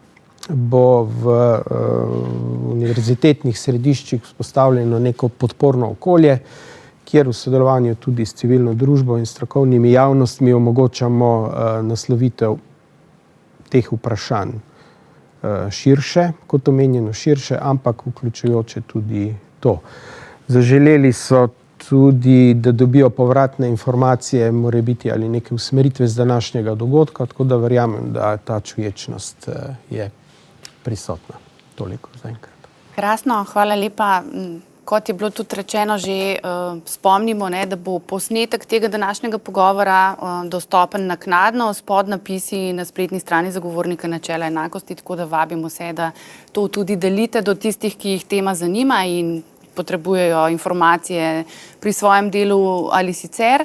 bo v univerzitetnih središčih vzpostavljeno neko podporno okolje, kjer v sodelovanju tudi s civilno družbo in strokovnimi javnostmi omogočamo naslovitev teh vprašanj širše, kot omenjeno širše, ampak vključujoče tudi to. Zaželeli so tudi, da dobijo povratne informacije, morebiti ali neke usmeritve z današnjega dogodka, tako da verjamem, da ta čuječnost je prisotna. Toliko zaenkrat. Krasno, hvala lepa. Kot je bilo tudi rečeno, že spomnimo, da bo posnetek tega današnjega pogovora dostopen naknadno s podnapisi na spletni strani Zagovornika načela enakosti, tako da vabimo vse, da to tudi delite do tistih, ki jih tema zanima in potrebujejo informacije pri svojem delu ali sicer.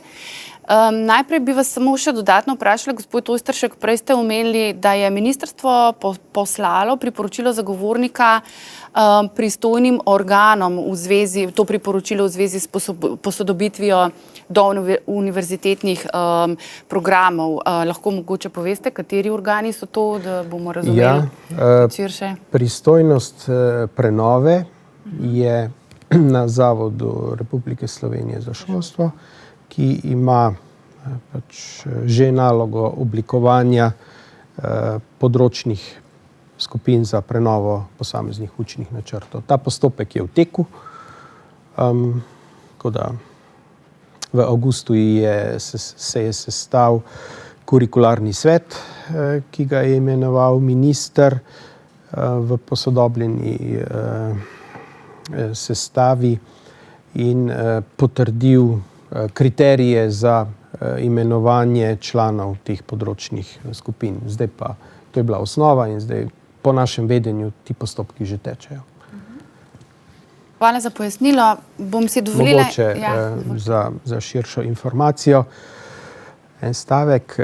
Najprej bi vas samo še dodatno vprašala, gospod Ojsteršek, prej ste omenili, da je ministrstvo poslalo priporočilo Zagovornika pristojnim organom to priporočilo v zvezi s posodobitvijo do univerzitetnih programov. Lahko mogoče poveste, kateri organi so to, da bomo razumeli širše? Pristojnost prenove je na Zavodu Republike Slovenije za šolstvo, ki ima že nalogo oblikovanja področnih skupin za prenovo posameznih učnih načrtov. Ta postopek je v teku. Tako da v avgustu se je sestal kurikularni svet, ki ga je imenoval minister v posodobljeni sestavi in potrdil kriterije za imenovanje članov teh področnih skupin. Zdaj pa, to je bila osnova in zdaj po našem vedenju ti postopki že tečejo. Hvala za pojasnilo. Bom si dovolila... Mogoče za širšo informacijo en stavek.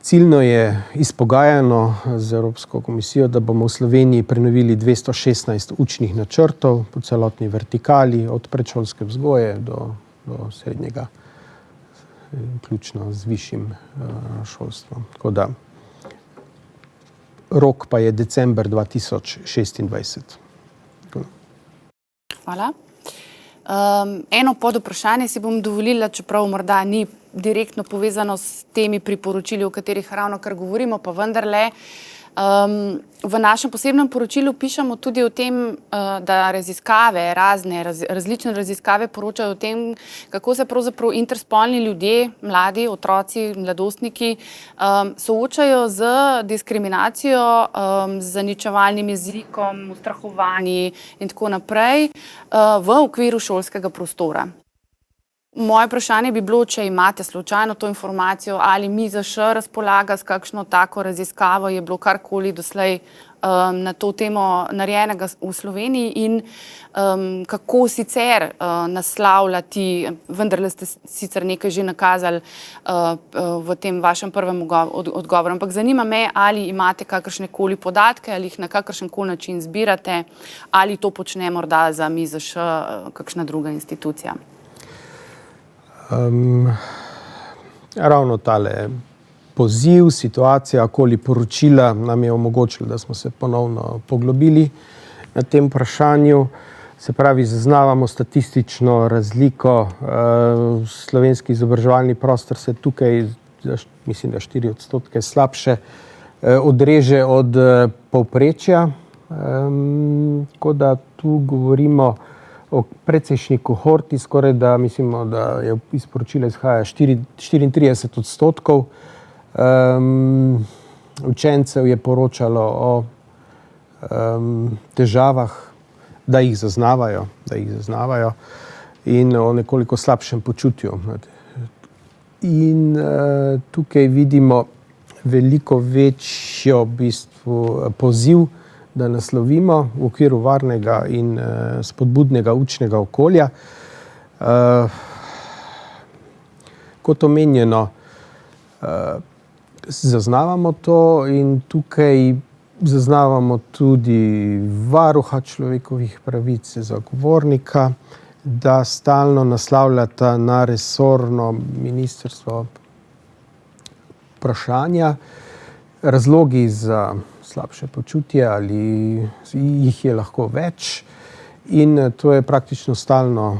Ciljno je izpogajano z Evropsko komisijo, da bomo v Sloveniji prenovili 216 učnih načrtov po celotni vertikali, od predšolske vzgoje do srednjega, vključno z višjim šolstvom. Tako da rok pa je december 2026. Hvala. Eno podvprašanje si bom dovolila, čeprav morda ni direktno povezano s temi priporočili, o katerih ravnokar govorimo, pa vendarle. V našem posebnem poročilu pišemo tudi o tem, da različne raziskave poročajo o tem, kako se pravzaprav interspolni ljudje, mladi, otroci, mladostniki soočajo z diskriminacijo, z zaničevalnim jezikom, ustrahovanji in tako naprej v okviru šolskega prostora. Moje vprašanje bi bilo, če imate slučajno to informacijo, ali MIZŠ razpolaga s kakšno tako raziskavo, je bilo karkoli doslej na to temo narejenega v Sloveniji in kako sicer naslavljati, vendarle ste sicer nekaj že nakazali v tem vašem prvem odgovoru, ampak zanima me, ali imate kakršnekoli podatke, ali jih na kakršenkoli način zbirate, ali to počne morda za MIZŠ kakšna druga institucija. Ravno tale poziv, situacija okoli poročila nam je omogočila, da smo se ponovno poglobili na tem vprašanju. Se pravi, zaznavamo statistično razliko. Slovenski izobraževalni prostor se tukaj, mislim, da 4% slabše, odreže od povprečja. Tako da tu govorimo o precejšnji kohorti, skoraj da mislimo, da je iz poročila izhaja 34% učencev je poročalo o težavah, da jih zaznavajo in o nekoliko slabšem počutju. In tukaj vidimo veliko večjo v bistvu poziv, da naslovimo v okviru varnega in spodbudnega učnega okolja. Kot omenjeno, zaznavamo to in tukaj zaznavamo tudi varuha človekovih pravic, zagovornika, da stalno naslavljata na resorno ministrstvo vprašanja. Razlogi za slabše počutje ali jih je lahko več in to je praktično stalno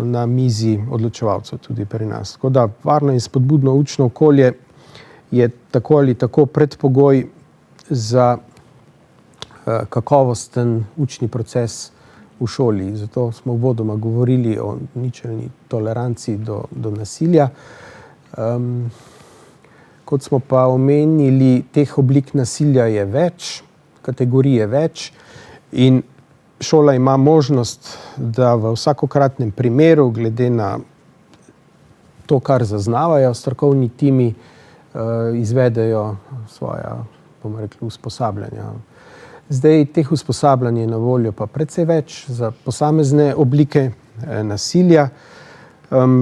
na mizi odločevalcev tudi pri nas. Tako da varno in spodbudno učno okolje je tako ali tako predpogoj za kakovosten učni proces v šoli. Zato smo uvodoma govorili o ničelni toleranci do nasilja. Kot smo pa omenili, teh oblik nasilja je več, kategorij je več in šola ima možnost, da v vsakokratnem primeru, glede na to, kar zaznavajo, strokovni timi izvedejo svoja, bomo rekli, usposabljanja. Zdaj teh usposabljanj je na voljo pa precej več za posamezne oblike nasilja.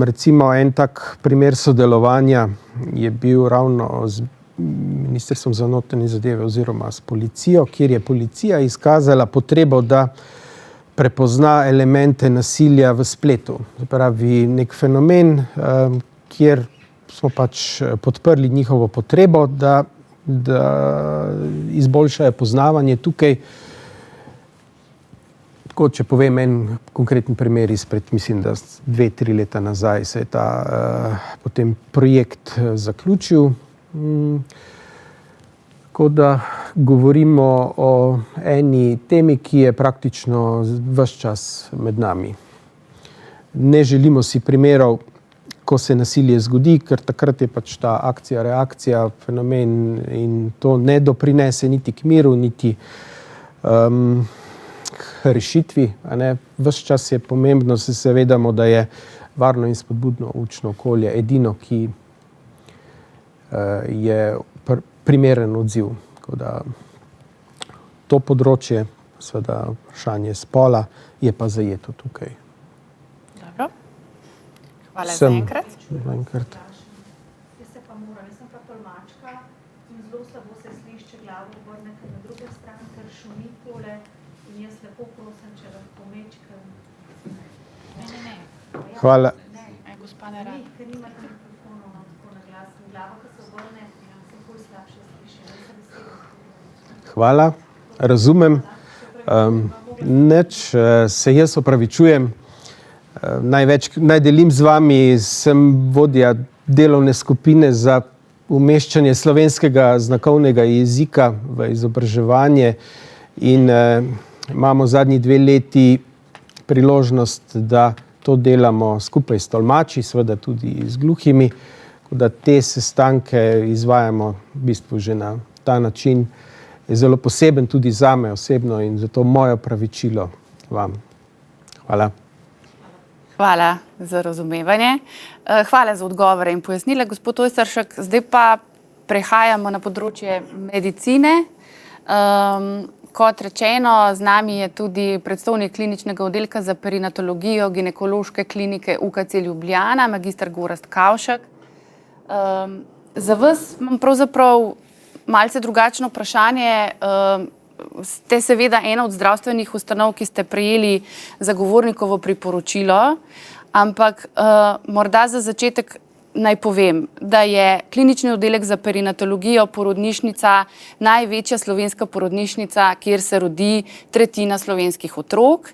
Recimo en tak primer sodelovanja je bil ravno z Ministrstvom za notranje zadeve oziroma s policijo, kjer je policija izkazala potrebo, da prepozna elemente nasilja v spletu. Pravi nek fenomen, kjer smo pač podprli njihovo potrebo, da izboljšajo poznavanje tukaj. Tako, če povem en konkreten primer izpred, mislim, da 2-3 leta nazaj se je ta potem projekt zaključil. Tako da govorimo o eni temi, ki je praktično ves čas med nami. Ne želimo si primerov, ko se nasilje zgodi, ker takrat je pač ta akcija, reakcija, fenomen in to ne doprinese niti k miru, niti k rešitvi. Ves čas je pomembno, se zavedamo, da je varno in spodbudno učno okolje edino, ki je primeren odziv. Tako da to področje, seveda vprašanje spola, je pa zajeto tukaj. Dobro. Hvala za enkrat. Jaz se pa moram, jaz sem pa tolmačka in zelo slabo se sliši, glavo obrnete na drugo stran, ker šumi tole in jaz lepo prosim, če lahko mečkam. Ne. Hvala. Gospa ne rad. Ker nimate mikrofonov tako na glas in glava, ko se obrne, se bolj slabše sliši. Hvala, razumem. Se jaz opravičujem. Naj delim z vami, sem vodja delovne skupine za umeščanje slovenskega znakovnega jezika v izobraževanje in imamo zadnji 2 leti priložnost, da to delamo skupaj s tolmači, seveda tudi z gluhimi, da te sestanke izvajamo v bistvu že na ta način. Je zelo poseben tudi zame osebno in zato moje opravičilo vam. Hvala. Hvala za razumevanje. Hvala za odgovore in pojasnila, gospod Ojsteršek. Zdaj pa prehajamo na področje medicine. Kot rečeno, z nami je tudi predstojnik kliničnega oddelka za perinatologijo ginekološke klinike UKC Ljubljana, magister Gorazd Kavšak. Za vas imam pravzaprav malce drugačno vprašanje. Ste seveda ena od zdravstvenih ustanov, ki ste prejeli zagovornikovo priporočilo, ampak morda za začetek naj povem, da je klinični oddelek za perinatologijo porodnišnica največja slovenska porodnišnica, kjer se rodi 1/3 slovenskih otrok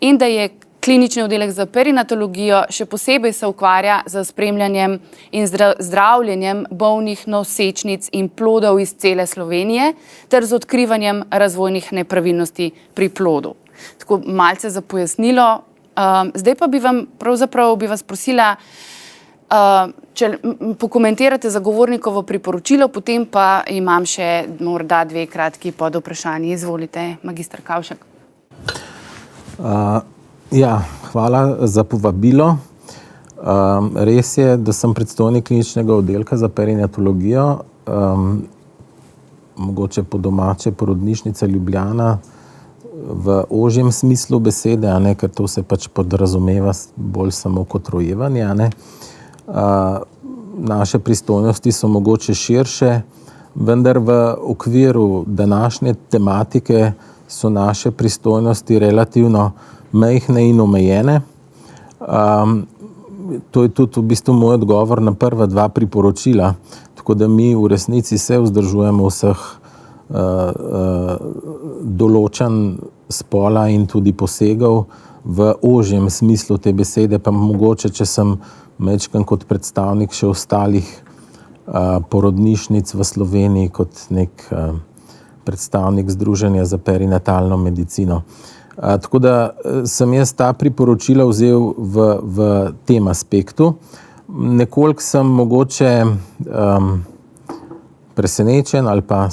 in da je klinični oddelek za perinatologijo še posebej se ukvarja z spremljanjem in zdravljenjem bolnih nosečnic in plodov iz cele Slovenije ter z odkrivanjem razvojnih nepravilnosti pri plodu. Tako malce za pojasnilo. Zdaj pa bi vas prosila, če pokomentirate zagovornikovo priporočilo, potem pa imam še morda 2 kratki podvprašanji. Izvolite, magister Kavšak. Hvala za povabilo. Res je, da sem predstojnik kliničnega oddelka za perinatologijo, mogoče po domače porodnišnica Ljubljana v ožjem smislu besede, ker to se pač podrazumeva bolj samo kot rojevanje. Naše pristojnosti so mogoče širše, vendar v okviru današnje tematike so naše pristojnosti relativno majhne in omejene. To je tudi v bistvu moj odgovor na prva 2 priporočila, tako da mi v resnici se vzdržujemo vseh določanj spola in tudi posegov v ožjem smislu te besede, pa mogoče, če sem majčkeno kot predstavnik še ostalih porodnišnic v Sloveniji, kot nek predstavnik Združenja za perinatalno medicino. Tako da sem jaz ta priporočila vzel v tem aspektu. Nekoliko sem mogoče presenečen ali pa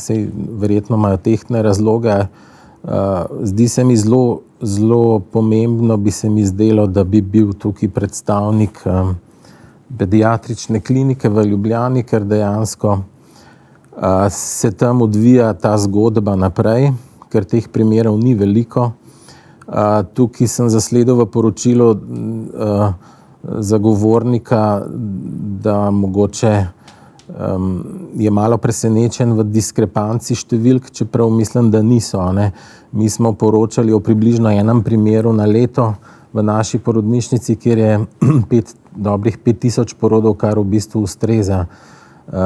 verjetno imajo tehtne razloge. Zdi se mi zelo pomembno, bi se mi zdelo, da bi bil tukaj predstavnik pediatrične klinike v Ljubljani, ker dejansko se tam odvija ta zgodba naprej, ker teh primerov ni veliko. Tukaj sem zasledil v poročilu zagovornika, da mogoče je malo presenečen v diskrepanci številk, čeprav mislim, da niso. Mi smo poročali o približno 1 primeru na leto v naši porodnišnici, kjer je dobrih 5000 porodov, kar v bistvu ustreza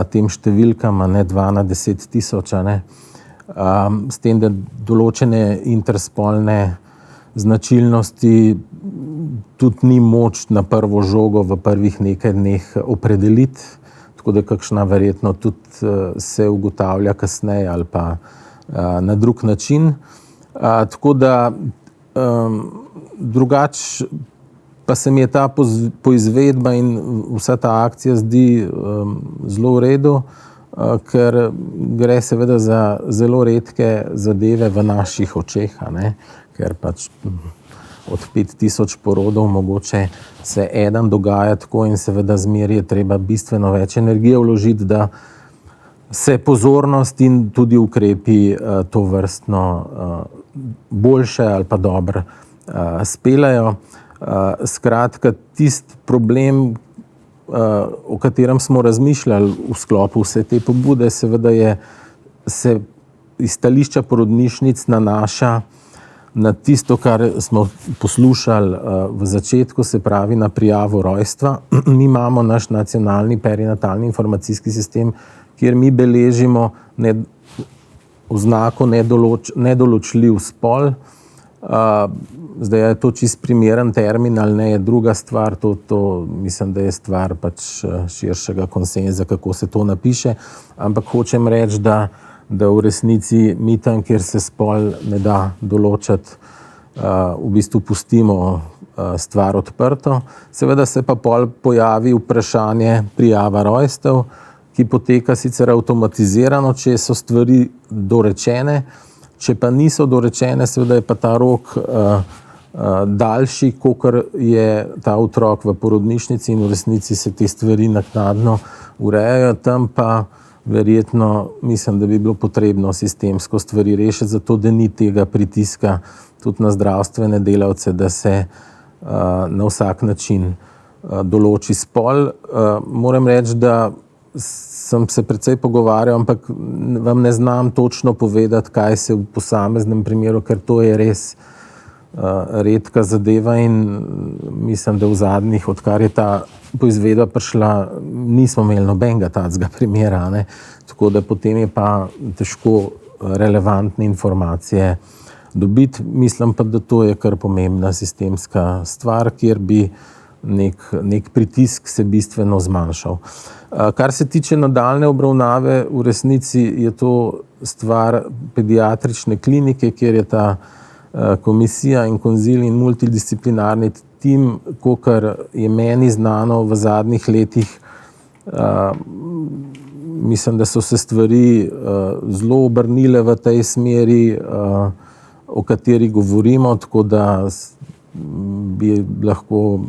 tem številkam, 2 na 10 000. S tem, da določene interspolne značilnosti tudi ni moč na prvo žogo v prvih nekaj dneh opredeliti. Tako tako da kakšna verjetno tudi se ugotavlja kasneje ali pa na drug način. Tako da drugače pa se mi je ta poizvedba in vsa ta akcija zdi zelo v redu, ker gre seveda za zelo redke zadeve v naših očeh, ker pač od 5000 porodov mogoče se eden dogaja tako in seveda zmeraj je treba bistveno več energije vložiti, da se pozornost in tudi ukrepi to vrstno boljše ali pa dobro speljajo. Skratka, tisti problem, o katerem smo razmišljali v sklopu vse te pobude, seveda se iz stališča porodnišnic nanaša na tisto, kar smo poslušali v začetku, se pravi na prijavo rojstva. Mi imamo naš nacionalni perinatalni informacijski sistem, kjer mi beležimo oznako nedoločljiv spol. Zdaj je to čist primeren termin ali ne, je druga stvar, to mislim, da je stvar pač širšega konsenza, kako se to napiše, ampak hočem reči, da v resnici mi tam, kjer se spol ne da določati, v bistvu pustimo stvar odprto. Seveda se pa pol pojavi vprašanje prijava rojstev, ki poteka sicer avtomatizirano, če so stvari dorečene, če pa niso dorečene, seveda je pa ta rok daljši, kakor je ta otrok v porodnišnici in v resnici se te stvari naknadno urejajo, tam pa verjetno mislim, da bi bilo potrebno sistemsko stvari rešiti, zato da ni tega pritiska tudi na zdravstvene delavce, da se na vsak način določi spol. Moram reči, da sem se precej pogovarjal, ampak vam ne znam točno povedati, kaj se v posameznem primeru, ker to je res redka zadeva in mislim, da v zadnjih, odkar je ta poizvedba prišla, nismo imeli nobenega takega primera, tako da potem je pa težko relevantne informacije dobiti. Mislim pa, da to je kar pomembna sistemska stvar, kjer bi nek pritisk se bistveno zmanjšal. Kar se tiče nadaljne obravnave, v resnici je to stvar pediatrične klinike, kjer je ta komisija in konzil in multidisciplinarni tim, kakor je meni znano v zadnjih letih, mislim, da so se stvari zelo obrnile v tej smeri, o kateri govorimo, tako da bi lahko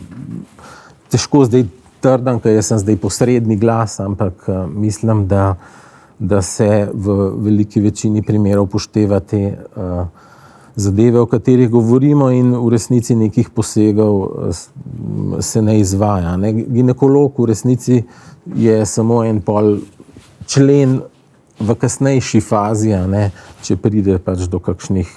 težko zdaj trdim, ker jaz sem zdaj posredni glas, ampak mislim, da se v veliki večini primerov upošteva te zadeve, o katerih govorimo in v resnici nekih posegov se ne izvaja. Ginekolog v resnici je samo en pol člen v kasnejši fazi, če pride pač do kakšnih,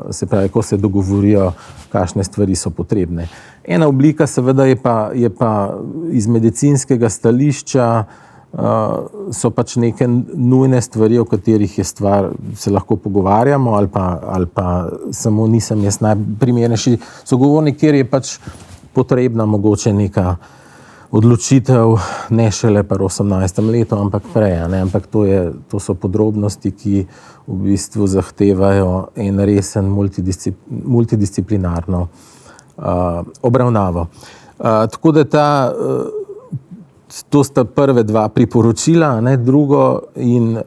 se pravi, ko se dogovorijo, kakšne stvari so potrebne. Ena oblika seveda je pa iz medicinskega stališča, so pač neke nujne stvari, o katerih je stvar, se lahko pogovarjamo ali pa samo nisem jaz najprimernejši sogovornik, kjer je pač potrebna mogoče neka odločitev, ne šele pri 18. letu, ampak prej, ampak to so podrobnosti, ki v bistvu zahtevajo en resen multidisciplinarno obravnavo. Tako da to sta prve dva priporočila, drugo in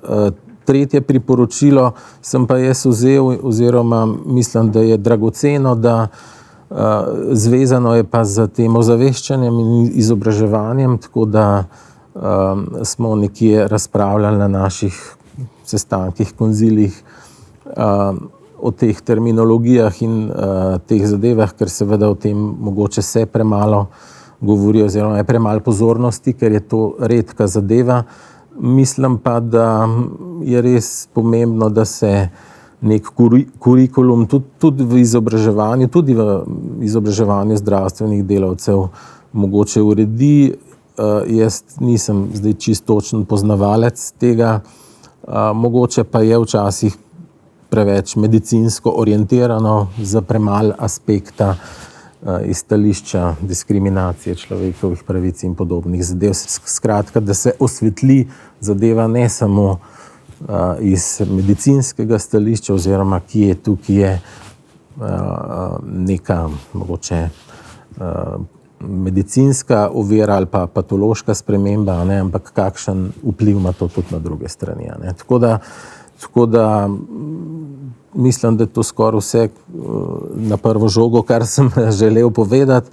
tretje priporočilo sem pa jaz vzel oziroma mislim, da je dragoceno, da zvezano je pa z tem ozaveščanjem in izobraževanjem, tako da smo nekje razpravljali na naših sestankih, konzilih o teh terminologijah in teh zadevah, ker seveda o tem mogoče se premalo govori oziroma je premalo pozornosti, ker je to redka zadeva. Mislim pa, da je res pomembno, da se nek kurikulum tudi v izobraževanju zdravstvenih delavcev mogoče uredi. Jaz nisem zdaj čisto točen poznavalec tega, mogoče pa je včasih preveč medicinsko orientirano za premalo aspekta iz stališča diskriminacije človekovih pravic in podobnih zadev. Skratka, da se osvetli zadeva ne samo iz medicinskega stališča oziroma kje je neka mogoče medicinska ovira ali pa patološka sprememba, ne, ampak kakšen vpliv ima to tudi na druge strani. Ne. Tako da mislim, da je to skoraj vse na prvo žogo, kar sem želel povedati.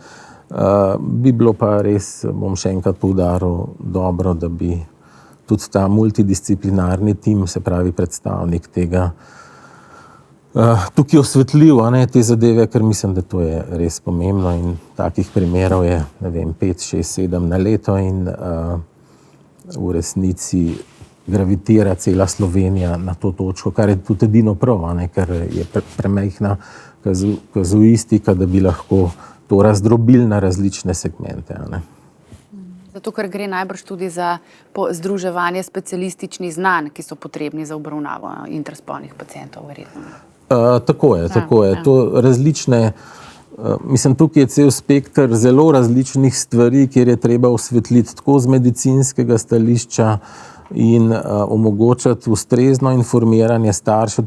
Bi bilo pa res, bom še enkrat poudaril, dobro, da bi tudi ta multidisciplinarni tim, se pravi predstavnik tega, tukaj osvetljiv te zadeve, ker mislim, da to je res pomembno in takih primerov je, ne vem, 5, 6, 7 na leto in v resnici gravitira cela Slovenija na to točko, kar je tudi edino prav, ker je premajhna kazuistika, da bi lahko to razdrobili na različne segmente. Zato, ker gre najbrž tudi za združevanje specialističnih znanj, ki so potrebni za obravnavo interspolnih pacientov, verjetno. Tako je. To različne, mislim, tukaj je cel spekter zelo različnih stvari, kjer je treba osvetliti tako z medicinskega stališča in omogočati ustrezno informiranje staršev.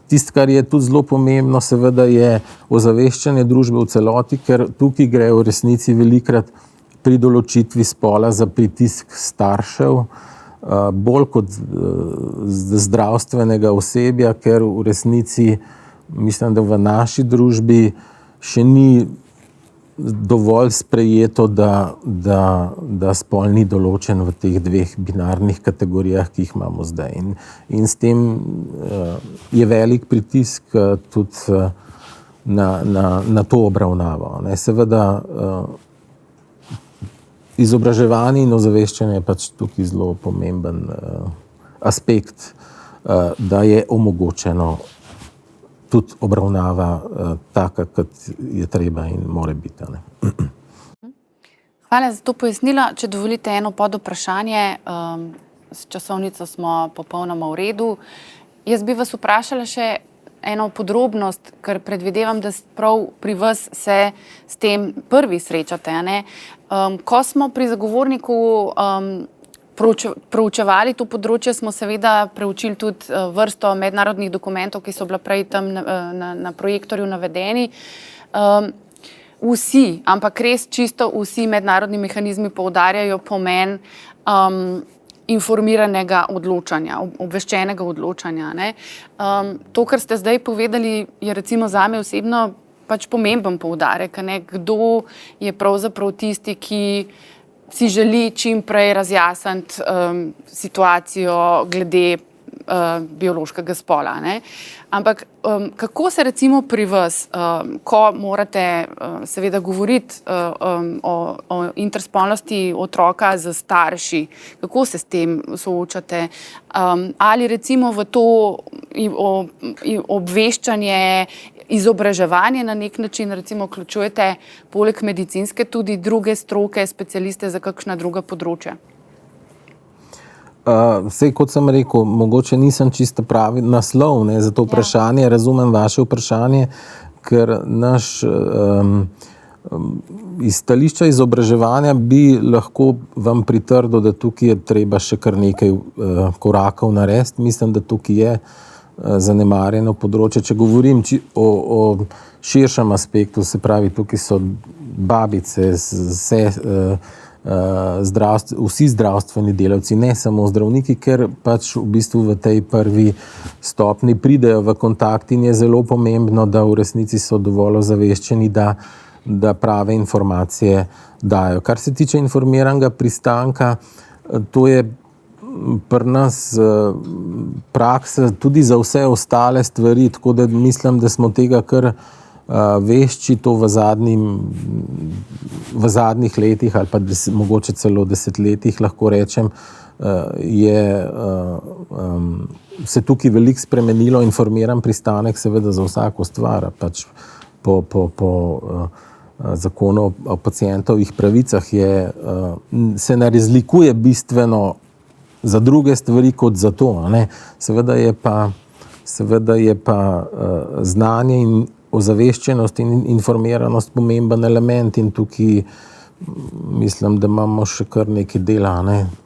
Tisto, kar je tudi zelo pomembno, seveda je ozaveščanje družbe v celoti, ker tukaj gre v resnici velikrat pri določitvi spola za pritisk staršev, bolj kot zdravstvenega osebja, ker v resnici mislim, da v naši družbi še ni dovolj sprejeto, da spol ni določen v teh dveh binarnih kategorijah, ki jih imamo zdaj. In s tem je velik pritisk tudi na to obravnavo. Seveda izobraževanje in ozaveščanje je pač tukaj zelo pomemben aspekt, da je omogočeno tudi obravnava taka, kot je treba in more biti. Hvala za to pojasnilo. Če dovolite eno podvprašanje, s časovnico smo popolnoma v redu. Jaz bi vas vprašala še eno podrobnost, ker predvidevam, da prav pri vas se s tem prvi srečate. Ko smo pri zagovorniku proučevali to področje, smo seveda preučili tudi vrsto mednarodnih dokumentov, ki so bila prej tam na projektorju navedeni. Vsi, ampak res čisto vsi mednarodni mehanizmi poudarjajo pomen informiranega odločanja, obveščenega odločanja. To, kar ste zdaj povedali, je recimo zame osebno pač pomemben poudarek, kdo je pravzaprav tisti, ki si želi čim prej razjasniti situacijo glede biološkega spola. Ampak kako se recimo pri vas, ko morate seveda govoriti o interspolnosti otroka z starši, kako se s tem soočate? Ali recimo v to obveščanje, izobraževanje na nek način recimo vključujete poleg medicinske tudi druge stroke, specialiste za kakšna druga področja? Sej, kot sem rekel, mogoče nisem čisto pravi naslov za to vprašanje, razumem vaše vprašanje, ker naš iz stališča izobraževanja bi lahko vam pritrdil, da tukaj je treba še kar nekaj korakov narediti. Mislim, da tukaj je zanemarjeno področje. Če govorim o širšem aspektu, se pravi, tukaj so babice, vsi zdravstveni delavci, ne samo zdravniki, ker pač v bistvu v tej prvi stopni pridejo v kontakt in je zelo pomembno, da v resnici so dovolj ozaveščeni, da prave informacije dajo. Kar se tiče informiranega pristanka, to je pri nas praksa tudi za vse ostale stvari, tako da mislim, da smo tega kar vešči. To v zadnjih letih ali pa mogoče celo desetletjih, lahko rečem, se tukaj veliko spremenilo. Informiran pristanek seveda za vsako stvar, pač po zakonu o pacientovih pravicah se ne razlikuje bistveno za druge stvari kot za to. Seveda je pa znanje in ozaveščenost in informiranost pomemben element in tukaj mislim, da imamo še kar nekaj dela,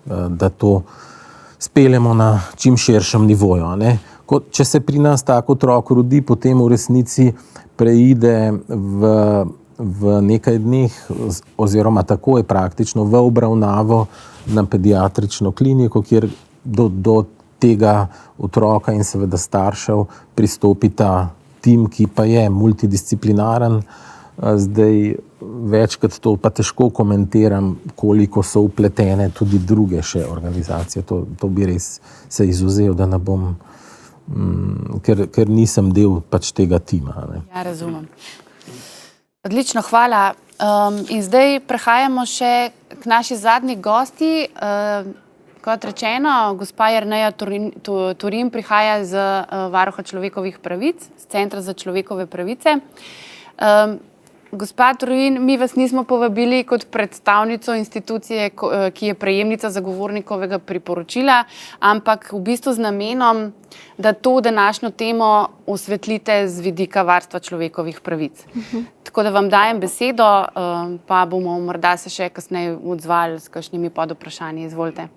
da to speljemo na čim širšem nivoju. Če se pri nas tak otrok rodi, potem v resnici preide v nekaj dneh oziroma takoj praktično v obravnavo na pediatrično kliniko, kjer do tega otroka in seveda staršev pristopita tim, ki pa je multidisciplinaren. Zdaj večkrat to pa težko komentiram, koliko so vpletene tudi druge še organizacije. To bi res se izvzel, da ne bom, ker nisem del pač tega tima. Ja, razumem. Odlično, hvala. In zdaj prehajamo še k naši zadnji gosti. Kot rečeno, gospa Jerneja Torin prihaja z Varuha človekovih pravic, z Centra za človekove pravice. Gospa Torin, mi vas nismo povabili kot predstavnico institucije, ki je prejemnica zagovornikovega priporočila, ampak v bistvu z namenom, da to današnjo temo osvetlite z vidika varstva človekovih pravic. Tako da vam dajem besedo, pa bomo morda se še kasneje odzvali s kakšnimi podvprašanji. Izvolite.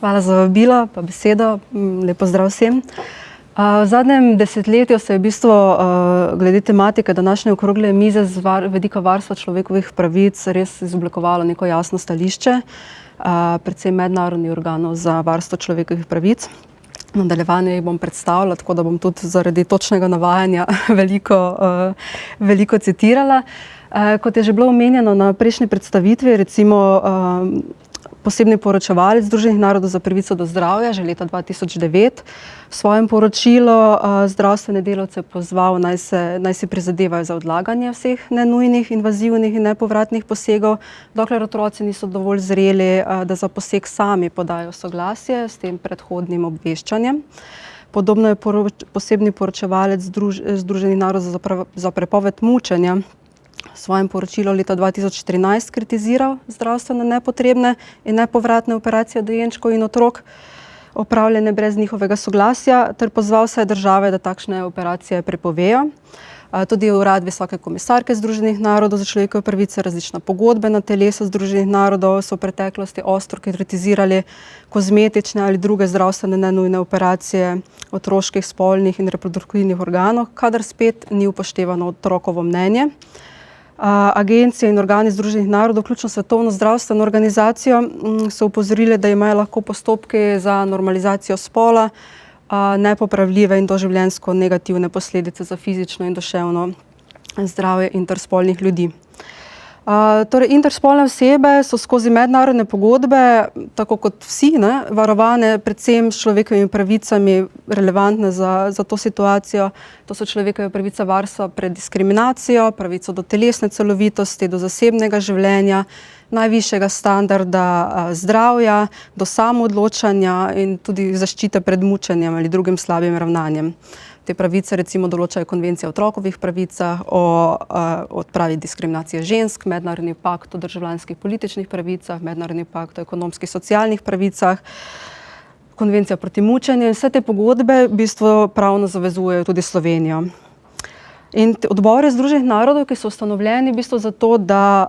Hvala za vabilo, pa besedo. Lep pozdrav vsem. V zadnjem desetletju se je v bistvu glede tematike današnje okrogle mize z vidika varstva človekovih pravic res izoblikovalo neko jasno stališče, predvsem mednarodnih organov za varstvo človekovih pravic. V nadaljevanju jih bom predstavila, tako da bom tudi zaradi točnega navajanja veliko citirala. Kot je že bilo omenjeno na prejšnji predstavitvi, recimo posebni poročevalec Združenih narodov za pravico do zdravja že leta 2009 v svojem poročilu zdravstvene delavce pozval, naj si prizadevajo za odlaganje vseh nenujnih, invazivnih in nepovratnih posegov, dokler otroci niso dovolj zreli, da za poseg sami podajo soglasje s tem predhodnim obveščanjem. Podobno je posebni poročevalec Združenih narodov za prepoved mučenja v svojem poročilu leta 2014 kritiziral zdravstveno nepotrebne in nepovratne operacije dojenčkov in otrok, opravljene brez njihovega soglasja, ter pozval vse države, da takšne operacije prepovejo. Tudi urad Visoke komisarke Združenih narodov za človekove pravice, različna pogodbena telesa Združenih narodov so v preteklosti ostro kritizirali kozmetične ali druge zdravstvene nenujne operacije otroških, spolnih in reproduktivnih organov, kadar spet ni upoštevano otrokovo mnenje. Agencije in organi Združenih narodov, vključno Svetovno zdravstveno organizacijo, so opozorili, da imajo lahko postopki za normalizacijo spola nepopravljive in doživljenjsko negativne posledice za fizično in duševno zdravje interspolnih ljudi. Torej, interspolne osebe so skozi mednarodne pogodbe, tako kot vsi, varovane predvsem s človekovimi pravicami relevantne za to situacijo. To so človekove pravice varstva pred diskriminacijo, pravico do telesne celovitosti, do zasebnega življenja, najvišjega standarda zdravja, do samoodločanja in tudi zaščite pred mučenjem ali drugim slabim ravnanjem. Te pravice recimo določajo Konvencija o otrokovih pravicah, o odpravi diskriminacije žensk, Mednarodni pakt o državljanskih političnih pravicah, Mednarodni pakt o ekonomskih socialnih pravicah, Konvencija proti mučenju in vse te pogodbe v bistvu pravno zavezujejo tudi Slovenijo. In odbori Združenih narodov, ki so ustanovljeni v bistvu zato, da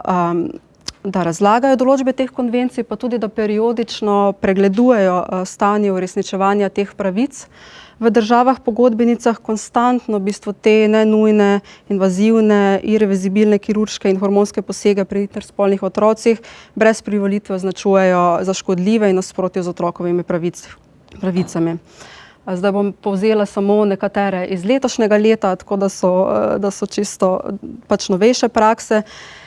razlagajo določbe teh konvencij, pa tudi da periodično pregledujejo stanje uresničevanja teh pravic, v državah pogodbenicah konstantno v bistvu te nenujne, invazivne, irreverzibilne kirurške in hormonske posege pri interspolnih otrocih brez privolitve označujejo za škodljive in nasprotju z otrokovimi pravicami. Zdaj bom povzela samo nekatere iz letošnjega leta, tako da so čisto pač novejše prakse.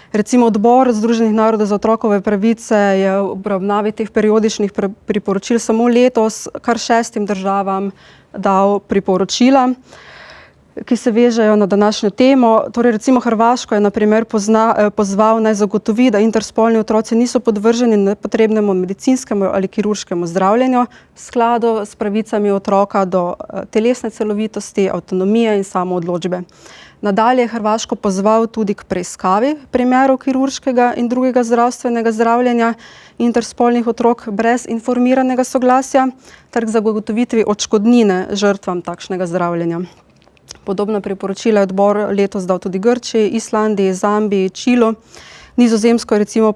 Recimo odbor Združenih narodov za otrokove pravice je v obravnavi teh periodičnih priporočil samo letos kar 6 državam dal priporočila, ki se vežejo na današnjo temo. Torej recimo Hrvaško je na primer pozval naj zagotovi, da interspolni otroci niso podvrženi nepotrebnemu medicinskemu ali kirurškemu zdravljenju v skladu s pravicami otroka do telesne celovitosti, avtonomije in samoodločbe. Nadalje je Hrvaško pozval tudi k preiskavi primerov kirurškega in drugega zdravstvenega zdravljenja interspolnih otrok brez informiranega soglasja ter k zagotovitvi odškodnine žrtvam takšnega zdravljenja. Podobna priporočila je odbor letos dal tudi Grčiji, Islandiji, Zambiji, Čilu. Nizozemsko je recimo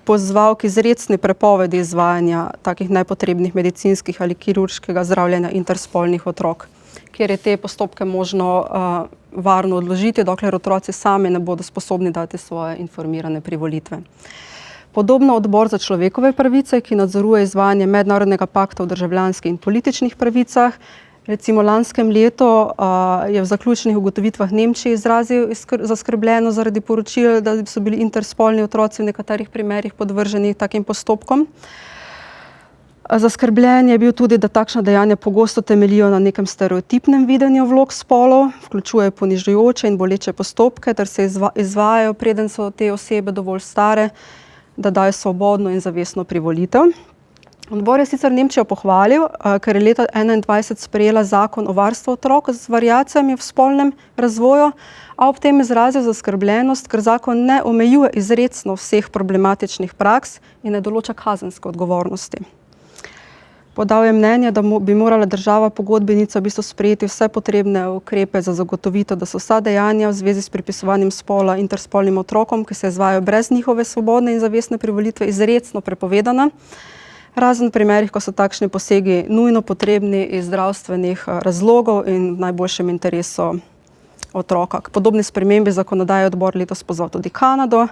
pozval k izrecni prepovedi izvajanja takih nepotrebnih medicinskih ali kirurškega zdravljenja interspolnih otrok, kjer je te postopke možno varno odložiti, dokler otroci sami ne bodo sposobni dati svoje informirane privolitve. Podobno odbor za človekove pravice, ki nadzoruje izvajanje mednarodnega pakta o državljanskih in političnih pravicah, recimo lanskem letu je v zaključnih ugotovitvah Nemčije izrazil zaskrbljenost zaradi poročil, da so bili interspolni otroci v nekaterih primerih podvrženi takim postopkom. Zaskrbljen je bil tudi, da takšna dejanja pogosto temeljijo na nekem stereotipnem videnju vlog spolov, vključujejo ponižujoče in boleče postopke, ter se izvajajo, preden so te osebe dovolj stare, da dajo svobodno in zavestno privolitev. Odbor je sicer Nemčijo pohvalil, ker je leta 2021 sprejela zakon o varstvu otrok z variacijami v spolnem razvoju, a ob tem izrazil zaskrbljenost, ker zakon ne omejuje izrecno vseh problematičnih praks in ne določa kazenske odgovornosti. Podal je mnenje, da bi morala država pogodbenica v bistvu sprejeti vse potrebne ukrepe za zagotovitev, da so vsa dejanja v zvezi s pripisovanjem spola interspolnim otrokom, ki se izvajajo brez njihove svobodne in zavestne privolitve, izrecno prepovedana, razen v primerih, ko so takšni posegi nujno potrebni iz zdravstvenih razlogov in v najboljšem interesu otroka. K podobni spremembi zakonodaje odbor letos pozval tudi Kanado,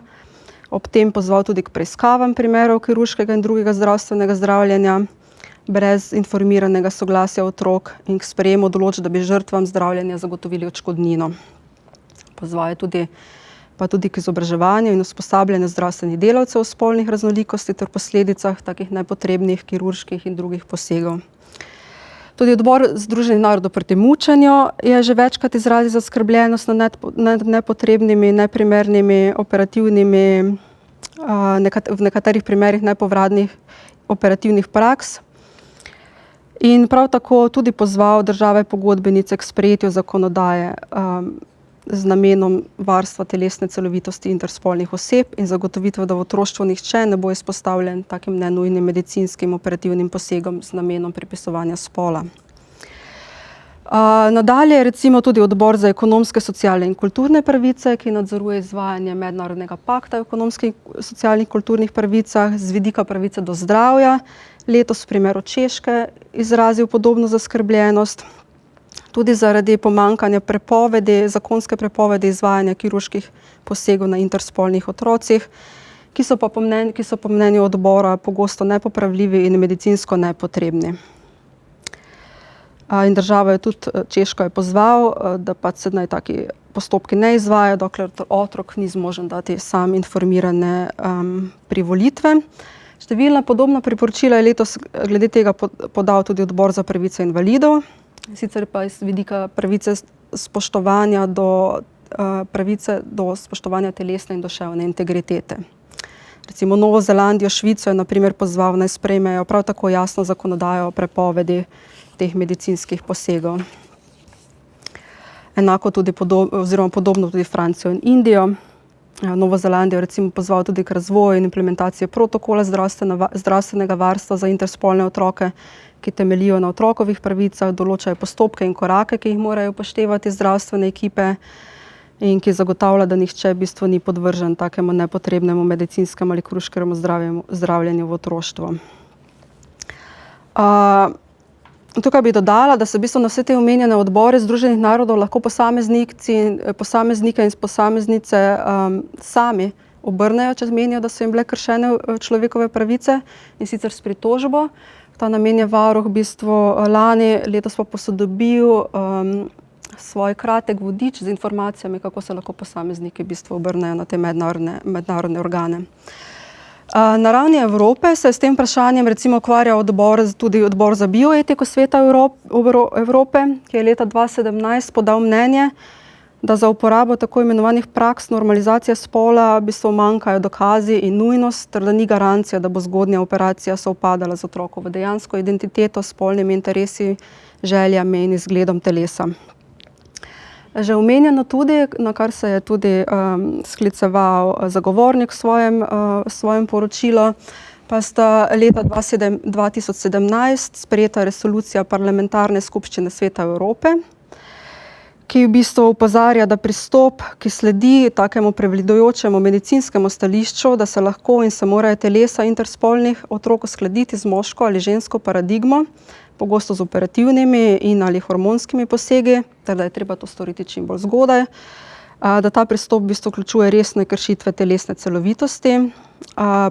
ob tem pozval tudi k preiskavam primerov kirurškega in drugega zdravstvenega zdravljenja brez informiranega soglasja otrok in k sprejemu določb, da bi žrtvam zdravljenja zagotovili odškodnino. Pozval je tudi k izobraževanju in usposabljanju zdravstvenih delavcev o spolnih raznolikosti ter posledicah takih nepotrebnih kirurških in drugih posegov. Tudi odbor Združenih narodov proti mučenju je že večkrat izrazil zaskrbljenost nad nepotrebnimi, neprimernimi, operativnimi, v nekaterih primerih nepovratnih operativnih praks. In prav tako tudi pozval države pogodbenice k sprejetju zakonodaje z namenom varstva telesne celovitosti interspolnih oseb in zagotovitve, da v otroštvu nihče ne bo izpostavljen takim nenujnim medicinskim operativnim posegom z namenom pripisovanja spola. Nadalje recimo tudi odbor za ekonomske, socialne in kulturne pravice, ki nadzoruje izvajanje mednarodnega pakta o ekonomskih, socialnih in kulturnih pravicah z vidika pravice do zdravja, letos v primeru Češke izrazil podobno zaskrbljenost, tudi zaradi pomanjkanja zakonske prepovedi izvajanja kirurških posegov na interspolnih otrocih, ki so po mnenju odbora pogosto nepopravljivi in medicinsko nepotrebni. In država je tudi, Češko je pozval, da pač se naj taki postopki ne izvajajo, dokler otrok ni zmožen dati sam informirane privolitve. Številna podobna priporočila je letos glede tega podal tudi odbor za pravice invalidov, sicer pa iz vidika pravice do spoštovanja telesne in duševne integritete. Recimo Novo Zelandijo, Švico je na primer pozval, naj sprejmejo prav tako jasno zakonodajo o prepovedi teh medicinskih posegov. Enako tudi podobno tudi Francijo in Indijo. Novo Zelandijo recimo pozval tudi k razvoju in implementaciji protokola zdravstvenega varstva za interspolne otroke, ki temeljijo na otrokovih pravicah, določajo postopke in korake, ki jih morajo upoštevati zdravstvene ekipe in ki zagotavlja, da nihče v bistvu ni podvržen takemu nepotrebnemu medicinskemu ali kirurškemu zdravljenju v otroštvu. Tukaj bi dodala, da se v bistvu na vse te omenjene odbore Združenih narodov lahko posameznike in posameznice sami obrnejo, če menijo, da so jim bile kršene človekove pravice, in sicer s pritožbo. Ta namen je varuh v bistvu letos pa posodobil svoj kratek vodič z informacijami, kako se lahko posamezniki v bistvu obrnejo na te mednarodne organe. Na ravni Evrope se je s tem vprašanjem recimo ukvarjal tudi odbor za bioetiko Sveta Evrope, ki je leta 2017 podal mnenje, da za uporabo tako imenovanih praks normalizacije spola v bistvu manjkajo dokazi in nujnost, ter da ni garancija, da bo zgodnja operacija sovpadala z otrokovo dejansko identiteto, spolnimi interesi, željami in izgledom telesa. Že omenjeno tudi, na kar se je tudi skliceval zagovornik v svojem poročilu, pa sta leta 2017 sprejeta resolucija Parlamentarne skupščine Sveta Evrope, ki v bistvu opozarja, da pristop, ki sledi takemu prevladujočemu medicinskemu stališču, da se lahko in se morajo telesa interspolnih otrok uskladiti z moško ali žensko paradigmo, pogosto z operativnimi in ali hormonskimi posegi, ter da je treba to storiti čim bolj zgodaj, da ta pristop v bistvu vključuje resne kršitve telesne celovitosti.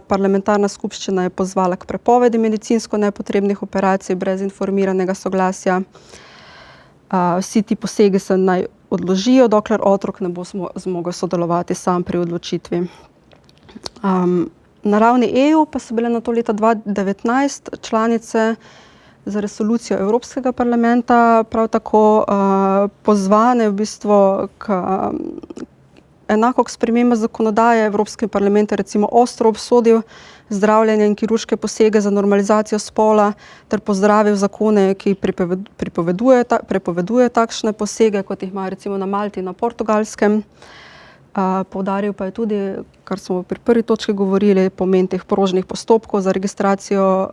Parlamentarna skupščina je pozvala k prepovedi medicinsko nepotrebnih operacij brez informiranega soglasja. Vsi ti posegi se naj odložijo, dokler otrok ne bo zmogel sodelovati sam pri odločitvi. Na ravni EU pa so bile na to leta 2019 članice za resolucijo Evropskega parlamenta prav tako pozvane v bistvu k enako k spremembi zakonodaje. Evropski parlament je recimo ostro obsodil zdravljenje in kirurške posege za normalizacijo spola ter pozdravil zakone, ki prepovedujejo takšne posege, kot jih imajo recimo na Malti in na Portugalskem. Poudaril pa je tudi, kar smo pri prvi točki govorili, pomen teh prožnih postopkov za registracijo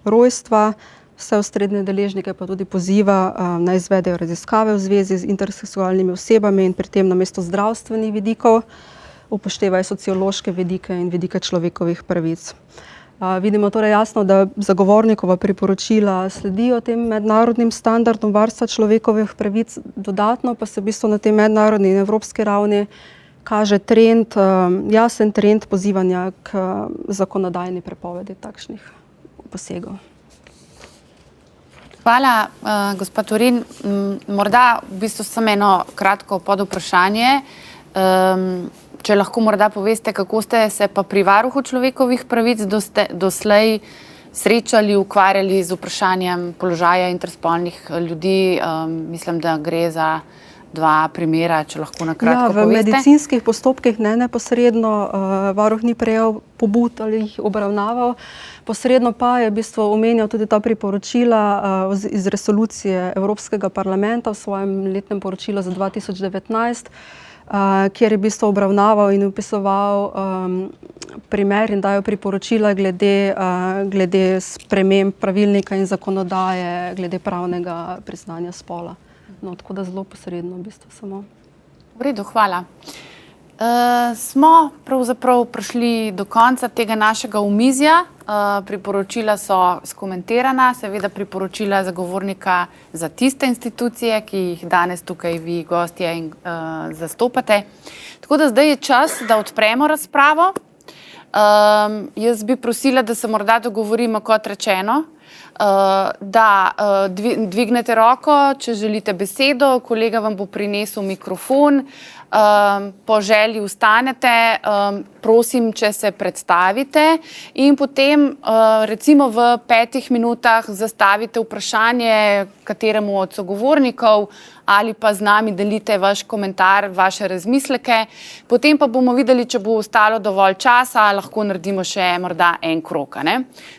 rojstva. Vse osrednje deležnike pa tudi poziva, naj izvedejo raziskave v zvezi z interseksualnimi osebami in pri tem namesto zdravstvenih vidikov upoštevajo sociološke vidike in vidike človekovih pravic. Vidimo torej jasno, da zagovornikova priporočila sledijo tem mednarodnim standardom varstva človekovih pravic, dodatno pa se v bistvu na tej mednarodni in evropski ravni kaže trend, jasen trend pozivanja k zakonodajni prepovedi takšnih posegov. Hvala, gospod Torin. Morda v bistvu samo eno kratko podvprašanje. Če lahko morda poveste, kako ste se pa pri varuhu človekovih pravic doslej srečali, ukvarjali z vprašanjem položaja interspolnih ljudi. Mislim, da gre za dva primera, če lahko na kratko poveste. V medicinskih postopkih ne neposredno, varuh ni prejel pobud ali jih obravnaval. Posredno pa je v bistvu omenjal tudi ta priporočila iz resolucije Evropskega parlamenta v svojem letnem poročilu za 2019, kjer je v bistvu obravnaval in opisoval primer in dajal priporočila glede sprememb pravilnika in zakonodaje, glede pravnega priznanja spola. No, tako da zelo posredno v bistvu samo. V redu, hvala. Smo pravzaprav prišli do konca tega našega omizja. Priporočila so skomentirana, seveda priporočila zagovornika za tiste institucije, ki jih danes tukaj vi, gostje, zastopate. Tako da zdaj je čas, da odpremo razpravo. Jaz bi prosila, da se morda dogovorimo, kot rečeno, da dvignete roko, če želite besedo, kolega vam bo prinesel mikrofon, po želji ustanete, prosim, če se predstavite in potem recimo v 5 minutah zastavite vprašanje kateremu od sogovornikov ali pa z nami delite vaš komentar, vaše razmisleke. Potem pa bomo videli, če bo ostalo dovolj časa, lahko naredimo še morda en krog.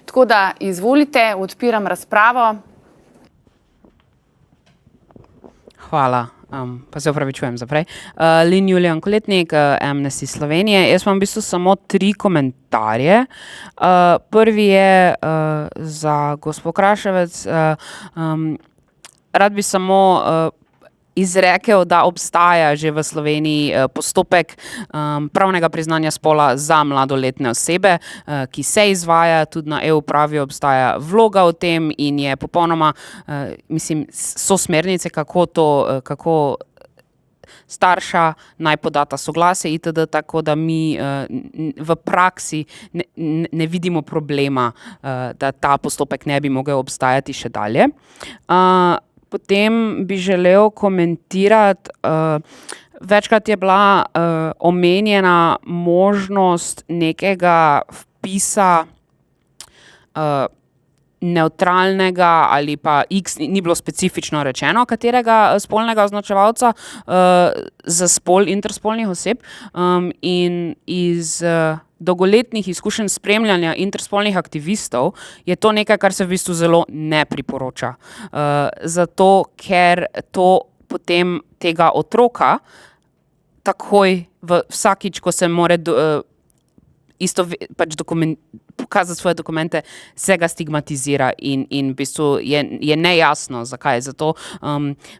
Tako da izvolite, odpiram razpravo. Hvala. Pa se opravičujem za prej. Lin Julijan Koletnik, Amnesty Slovenije. Jaz imam v bistvu samo 3 komentarje. Prvi je za gospod Kraševec. Rad bi samo izrekel, da obstaja že v Sloveniji postopek pravnega priznanja spola za mladoletne osebe, ki se izvaja, tudi na EU pravi obstaja vloga v tem in je popolnoma, mislim, so smernice, kako starša naj podata soglasje itd., tako da mi v praksi ne vidimo problema, da ta postopek ne bi mogel obstajati še dalje. Potem bi želel komentirati, večkrat je bila omenjena možnost nekega vpisa nevtralnega ali pa X, ni bilo specifično rečeno, katerega spolnega označevalca za spol interspolnih oseb, in iz dolgoletnih izkušenj spremljanja interspolnih aktivistov je to nekaj, kar se v bistvu zelo ne priporoča. Zato, ker to potem tega otroka takoj vsakič, ko se more pač pokazati svoje dokumente, se ga stigmatizira in v bistvu je nejasno, zakaj. Zato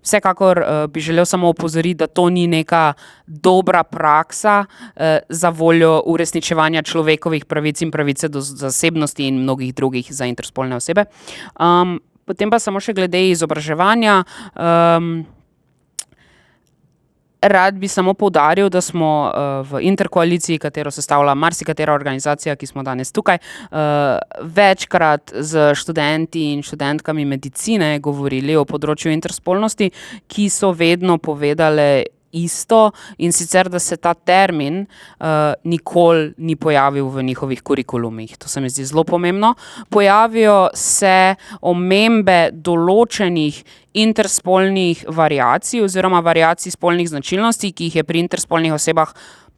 vsekakor bi želel samo opozoriti, da to ni neka dobra praksa za voljo uresničevanja človekovih pravic in pravice do zasebnosti in mnogih drugih za interspolne osebe. Potem pa samo še glede izobraževanja. Rad bi samo poudaril, da smo v interkoaliciji, katero sestavlja marsikatera organizacija, ki smo danes tukaj, večkrat z študenti in študentkami medicine govorili o področju interspolnosti, ki so vedno povedale isto, in sicer, da se ta termin nikoli ni pojavil v njihovih kurikulumih. To se mi zdi zelo pomembno. Pojavijo se omembe določenih interspolnih variacij oziroma variacij spolnih značilnosti, ki jih je pri interspolnih osebah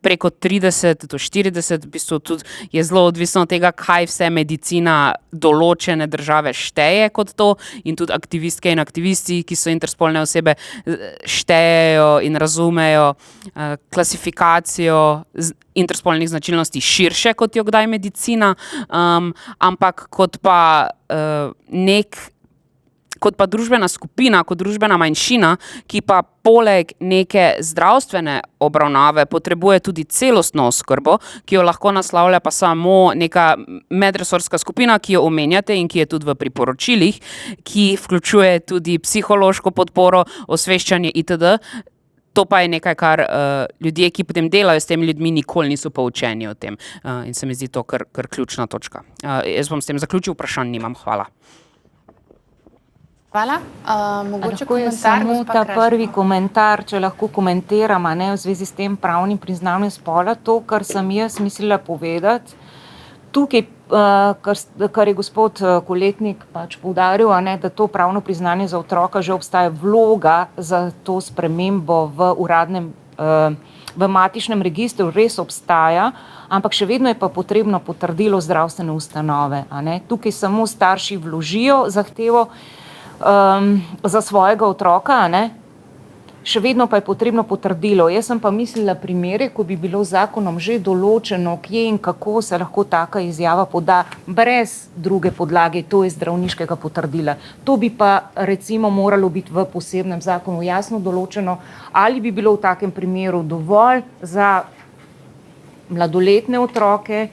preko 30 do 40, v bistvu tudi je zelo odvisno od tega, kaj vse medicina določene države šteje kot to, in tudi aktivistke in aktivisti, ki so interspolne osebe, štejejo in razumejo klasifikacijo interspolnih značilnosti širše, kot jo kdaj medicina, ampak kot pa družbena skupina, kot družbena manjšina, ki pa poleg neke zdravstvene obravnave potrebuje tudi celostno oskrbo, ki jo lahko naslavlja pa samo neka medresorska skupina, ki jo omenjate in ki je tudi v priporočilih, ki vključuje tudi psihološko podporo, osveščanje itd. To pa je nekaj, kar ljudje, ki potem delajo s temi ljudmi, nikoli niso poučeni o tem. In se mi zdi to kar ključna točka. Jaz bom s tem zaključil, vprašanj nimam. Hvala. Hvala. Mogoče Lahko je komentar, samo gospa ta Krašnik? prvi komentar, če lahko komentiram, v zvezi s tem pravnim priznanjem spola, to, kar sem jaz mislila povedati. Tukaj, kar je gospod Koletnik pač poudaril, da to pravno priznanje za otroka že obstaja, vloga za to spremembo v matičnem registru res obstaja, ampak še vedno je pa potrebno potrdilo zdravstvene ustanove. Tukaj samo starši vložijo zahtevo za svojega otroka, še vedno pa je potrebno potrdilo. Jaz sem pa mislila primere, ko bi bilo zakonom že določeno, kje in kako se lahko taka izjava poda brez druge podlage, to je zdravniškega potrdila. To bi pa recimo moralo biti v posebnem zakonu jasno določeno, ali bi bilo v takem primeru dovolj za mladoletne otroke,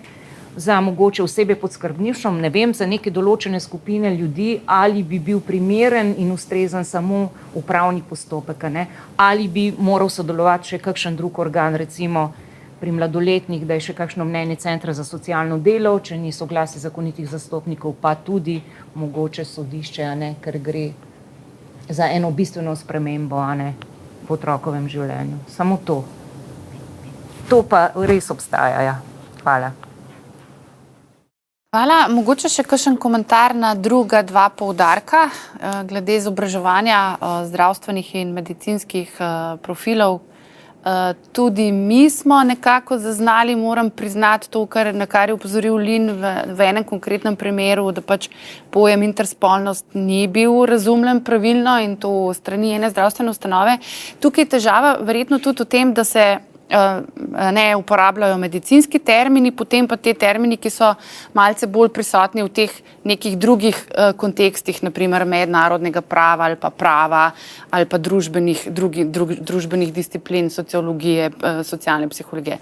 za mogoče osebe pod skrbništvom, ne vem, za neke določene skupine ljudi, ali bi bil primeren in ustrezen samo upravni postopek, ali bi moral sodelovati še kakšen drug organ, recimo pri mladoletnih, da je še kakšno mnenje centra za socialno delo, če ni soglasje zakonitih zastopnikov, pa tudi mogoče sodišče, ker gre za eno bistveno spremembo v otrokovem življenju. Samo to. To pa res obstaja, ja. Hvala. Hvala. Mogoče še kakšen komentar na druga dva poudarka glede izobraževanja zdravstvenih in medicinskih profilov. Tudi mi smo nekako zaznali, moram priznati to, na kar je opozoril Lin v enem konkretnem primeru, da pač pojem interspolnost ni bil razumljen pravilno in to strani ene zdravstvene ustanove. Tukaj je težava verjetno tudi v tem, da se ne uporabljajo medicinski termini, potem pa te termini, ki so malce bolj prisotni v teh nekih drugih kontekstih, naprimer mednarodnega prava ali pa družbenih disciplin, sociologije, socialne psihologije.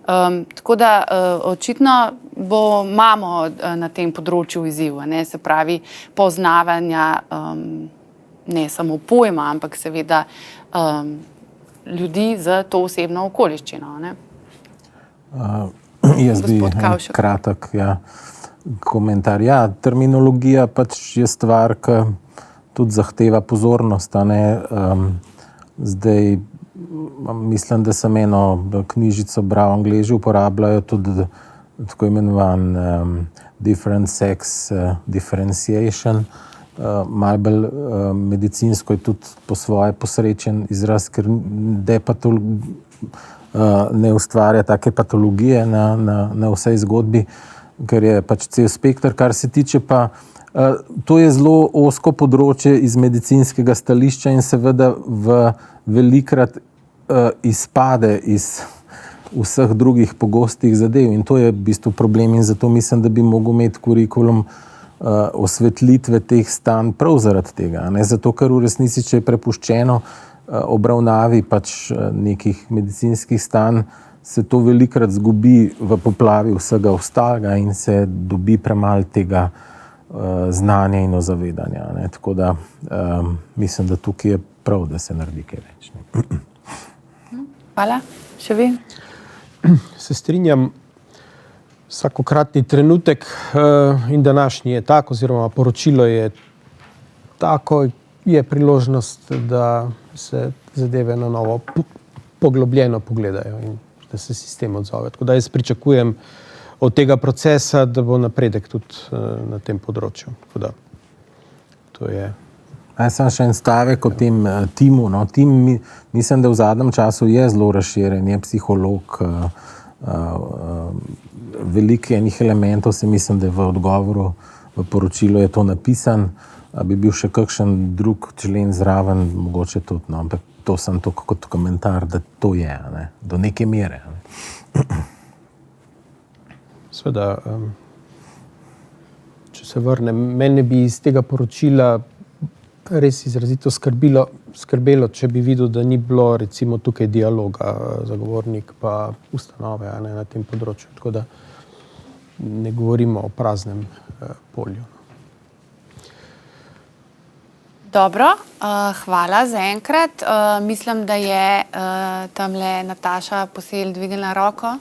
Tako da očitno imamo na tem področju izziv, se pravi poznavanja ne samo pojma, ampak seveda ljudi za to osebno okoliščino. Jaz bi kratek komentar. Terminologija pač je stvar, ki tudi zahteva pozornost. Zdaj mislim, da sem eno knjižico bral, Angleži uporabljajo tudi tako imenovan different sex differentiation. Malo bolj medicinsko je tudi po svoje posrečen izraz, ker ne ustvarja take patologije na vsej zgodbi, ker je pač cel spekter, kar se tiče pa. To je zelo ozko področje iz medicinskega stališča in seveda velikrat izpade iz vseh drugih pogostih zadev. In to je v bistvu problem in zato mislim, da bi mogel imeti kurikulum osvetlitve teh stanj prav zaradi tega. Ne? Zato, ker v resnici, če je prepuščeno obravnavi pač nekih medicinskih stanj, se to velikrat zgubi v poplavi vsega ostalega in se dobi premalo tega znanja in ozavedanja. Ne? Tako da mislim, da tukaj je prav, da se naredi kaj več. Hvala. Še vi? Se strinjam, vsakokratni trenutek in današnji je tak, oziroma poročilo je tako, je priložnost, da se zadeve na novo poglobljeno pogledajo in da se sistem odzove. Tako da jaz pričakujem od tega procesa, da bo napredek tudi na tem področju. Tako da to je. Jaz sem še en stavek o tem timu. No. Tim, mislim, da v zadnjem času je zelo razširjen, je psiholog, veliko enih elementov, se mislim, da je v odgovoru, v poročilu je to napisan, bi bil še kakšen drug člen zraven, mogoče tudi, no, ampak to sem to kot komentar, da to je, ne, do neke mere. Sveda, če se vrnem, mene bi iz tega poročila res izrazito skrbelo, če bi videl, da ni bilo recimo tukaj dialoga zagovornik pa ustanove, ne, na tem področju. Tako da ne govorimo o praznem polju. Dobro, hvala za enkrat. Mislim, da je tamle Nataša Poselj dvignila roko.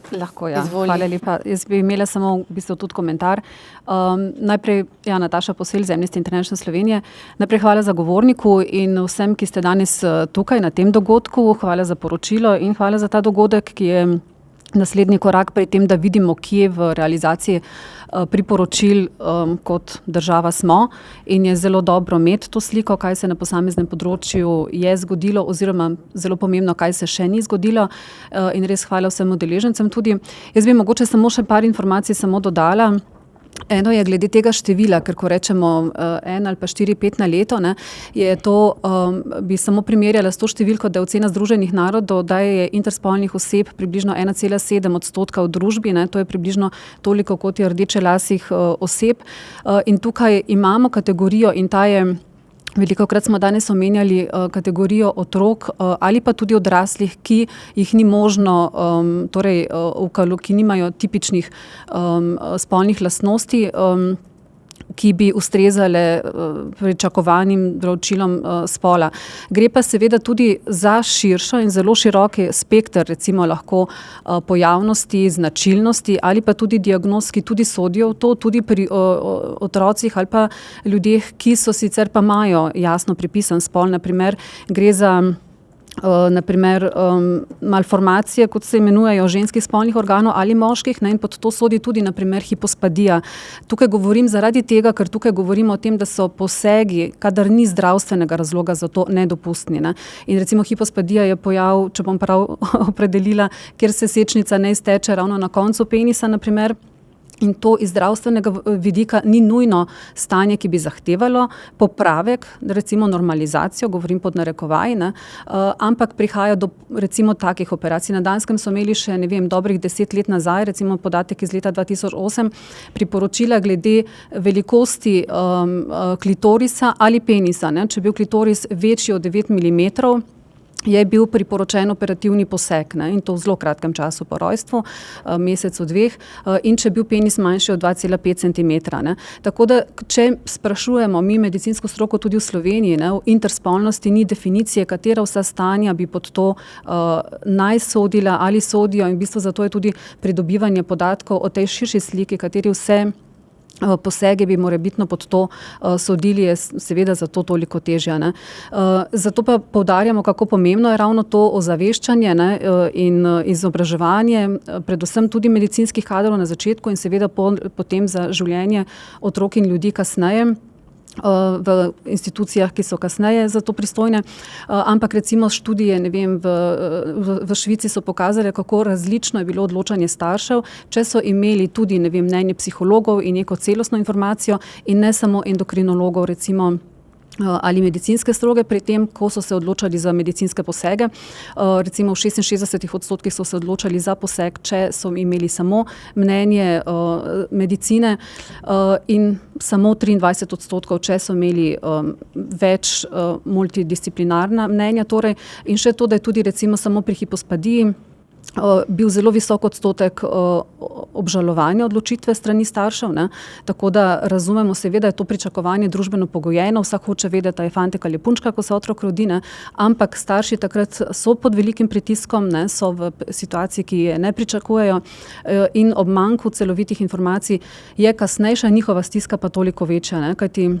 Lahko, ja. Izvoli. Hvala lepa. Jaz bi imela samo v bistvu tudi komentar. Najprej, ja, Nataša Poselj z Amnesty International Slovenije. Najprej hvala zagovorniku in vsem, ki ste danes tukaj na tem dogodku. Hvala za poročilo in hvala za ta dogodek, ki je naslednji korak pri tem, da vidimo, kje v realizaciji priporočil kot država smo, in je zelo dobro imeti to sliko, kaj se na posameznem področju je zgodilo oziroma zelo pomembno, kaj se še ni zgodilo, in res hvala vsem udeležencem tudi. Jaz bi mogoče samo še par informacij samo dodala. Eno je glede tega števila, ker ko rečemo 1 ali pa 4-5 na leto, ne, je to, bi samo primerjala s to številko, da je ocena Združenih narodov, da je interspolnih oseb približno 1,7% v družbi, ne, to je približno toliko, kot je rdečelasih oseb. In tukaj imamo kategorijo in ta je, velikokrat smo danes omenjali kategorijo otrok ali pa tudi odraslih, ki jih ni možno, torej ki nimajo tipičnih spolnih lastnosti, ki bi ustrezale pričakovanim določilom spola. Gre pa seveda tudi za širšo in zelo široki spekter, recimo lahko pojavnosti, značilnosti ali pa tudi diagnoz, ki tudi sodijo v to, tudi pri otrocih ali pa ljudeh, ki so sicer pa imajo jasno pripisan spol. Naprimer, gre za malformacije, kot se imenujejo, ženskih spolnih organov ali moških, ne, in pod to sodi tudi naprimer hipospadija. Tukaj govorim zaradi tega, ker tukaj govorimo o tem, da so posegi, kadar ni zdravstvenega razloga za to, nedopustni. Ne. In recimo hipospadija je pojav, če bom prav opredelila, kjer se sečnica ne izteče ravno na koncu penisa, naprimer. In to iz zdravstvenega vidika ni nujno stanje, ki bi zahtevalo popravek, recimo normalizacijo, govorim pod narekovaji, ne, ampak prihaja do recimo takih operacij. Na Danskem so imeli še, ne vem, dobrih 10 let nazaj, recimo podatek iz leta 2008, priporočila glede velikosti klitorisa ali penisa. Ne. Če je bil klitoris večji od 9 mm, je bil priporočen operativni poseg, ne, in to v zelo kratkem času po rojstvu, mesecu, 2, in če je bil penis manjši od 2,5 cm. Ne. Tako da, če sprašujemo mi medicinsko stroko tudi v Sloveniji, ne, v interspolnosti ni definicije, katera vsa stanja bi pod to naj sodila ali sodijo, in v bistvu zato je tudi pridobivanje podatkov o tej širši sliki, kateri vse posege bi morebitno pod to sodili, je seveda zato toliko težja. Ne. Zato pa poudarjamo, kako pomembno je ravno to ozaveščanje, ne, in izobraževanje, predvsem tudi medicinskih kadrov na začetku in seveda potem za življenje otrok in ljudi kasneje v institucijah, ki so kasneje za to pristojne. Ampak recimo študije, ne vem, v Švici so pokazale, kako različno je bilo odločanje staršev, če so imeli tudi, ne vem, mnenje psihologov in neko celostno informacijo in ne samo endokrinologov, recimo ali medicinske stroke pri tem, ko so se odločali za medicinske posege. Recimo v 66% so se odločali za poseg, če so imeli samo mnenje medicine in samo 23%, če so imeli več multidisciplinarna mnenja. Torej, in še to, da je tudi recimo samo pri hipospadiji bil zelo visok odstotek obžalovanja odločitve strani staršev, ne? Tako da razumemo seveda, je to pričakovanje družbeno pogojeno, vsak hoče vedeti, ali je fantek ali je punčka, ko se otrok rodi, ne? Ampak starši takrat so pod velikim pritiskom, ne? So v situaciji, ki je ne pričakujejo in ob manjku celovitih informacij je kasnejša njihova stiska pa toliko večja, ne? Kajti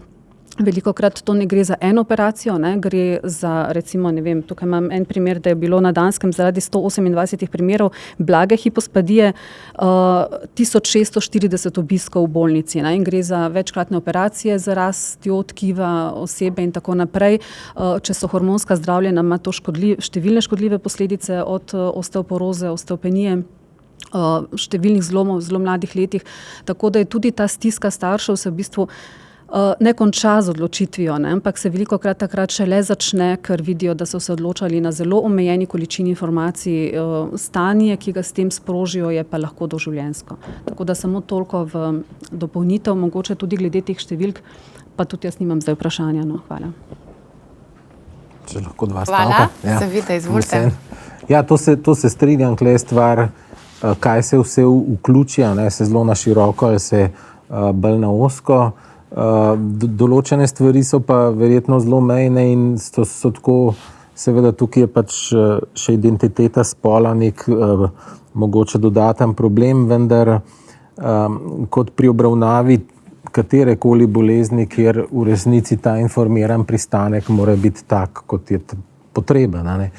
velikokrat to ne gre za eno operacijo, ne, gre za recimo, ne vem, tukaj imam en primer, da je bilo na Danskem zaradi 128 primerov blage hipospadije 1640 obiskov v bolnici, ne, in gre za večkratne operacije za rastjo tkiva osebe in tako naprej. Če so hormonska zdravljena, ima to številne škodljive posledice od osteoporoze, osteopenije, številnih zlomov v zelo mladih letih, tako da je tudi ta stiska staršev se v bistvu ne konča z odločitvijo, ne, ampak se velikokrat takrat šele začne, ker vidijo, da so se odločali na zelo omejeni količini informacij. Stanje, ki ga s tem sprožijo, je pa lahko doživljenjsko. Tako da samo toliko v dopolnitev, mogoče tudi glede teh številk, pa tudi jaz nimam zdaj vprašanja. No, hvala. Če lahko dva stavka. Hvala, seveda, izvolite. Ja, to se strinjam, kle je stvar, kaj se vse vključi, ne, se zelo na široko ali se bolj na ozko. Določene stvari so pa verjetno zelo mejne in so tako, seveda tukaj je pač še identiteta spola nek mogoče dodaten problem, vendar kot pri obravnavi katerekoli bolezni, kjer v resnici ta informiran pristanek mora biti tak, kot je potreben, ne?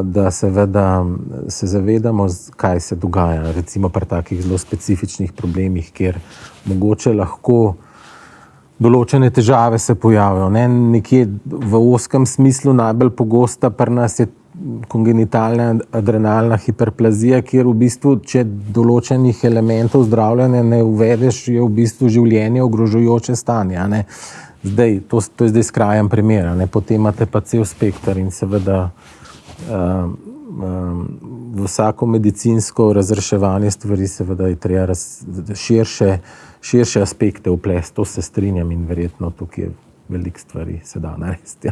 Da seveda se zavedamo, kaj se dogaja, recimo pri takih zelo specifičnih problemih, kjer mogoče lahko določene težave se pojavijo. Ne? Nekje v ozkem smislu najbolj pogosta pri nas je kongenitalna adrenalna hiperplazija, kjer v bistvu, če določenih elementov zdravljenja ne uvedeš, je v bistvu življenje ogrožujoče stanje. Ne? Zdaj, to je zdaj skrajen primer, ne? Potem imate pa cel spekter in seveda v vsako medicinsko razreševanje stvari seveda je treba širše aspekte vplesti, to se strinjam in verjetno tukaj veliko stvari se da narediti.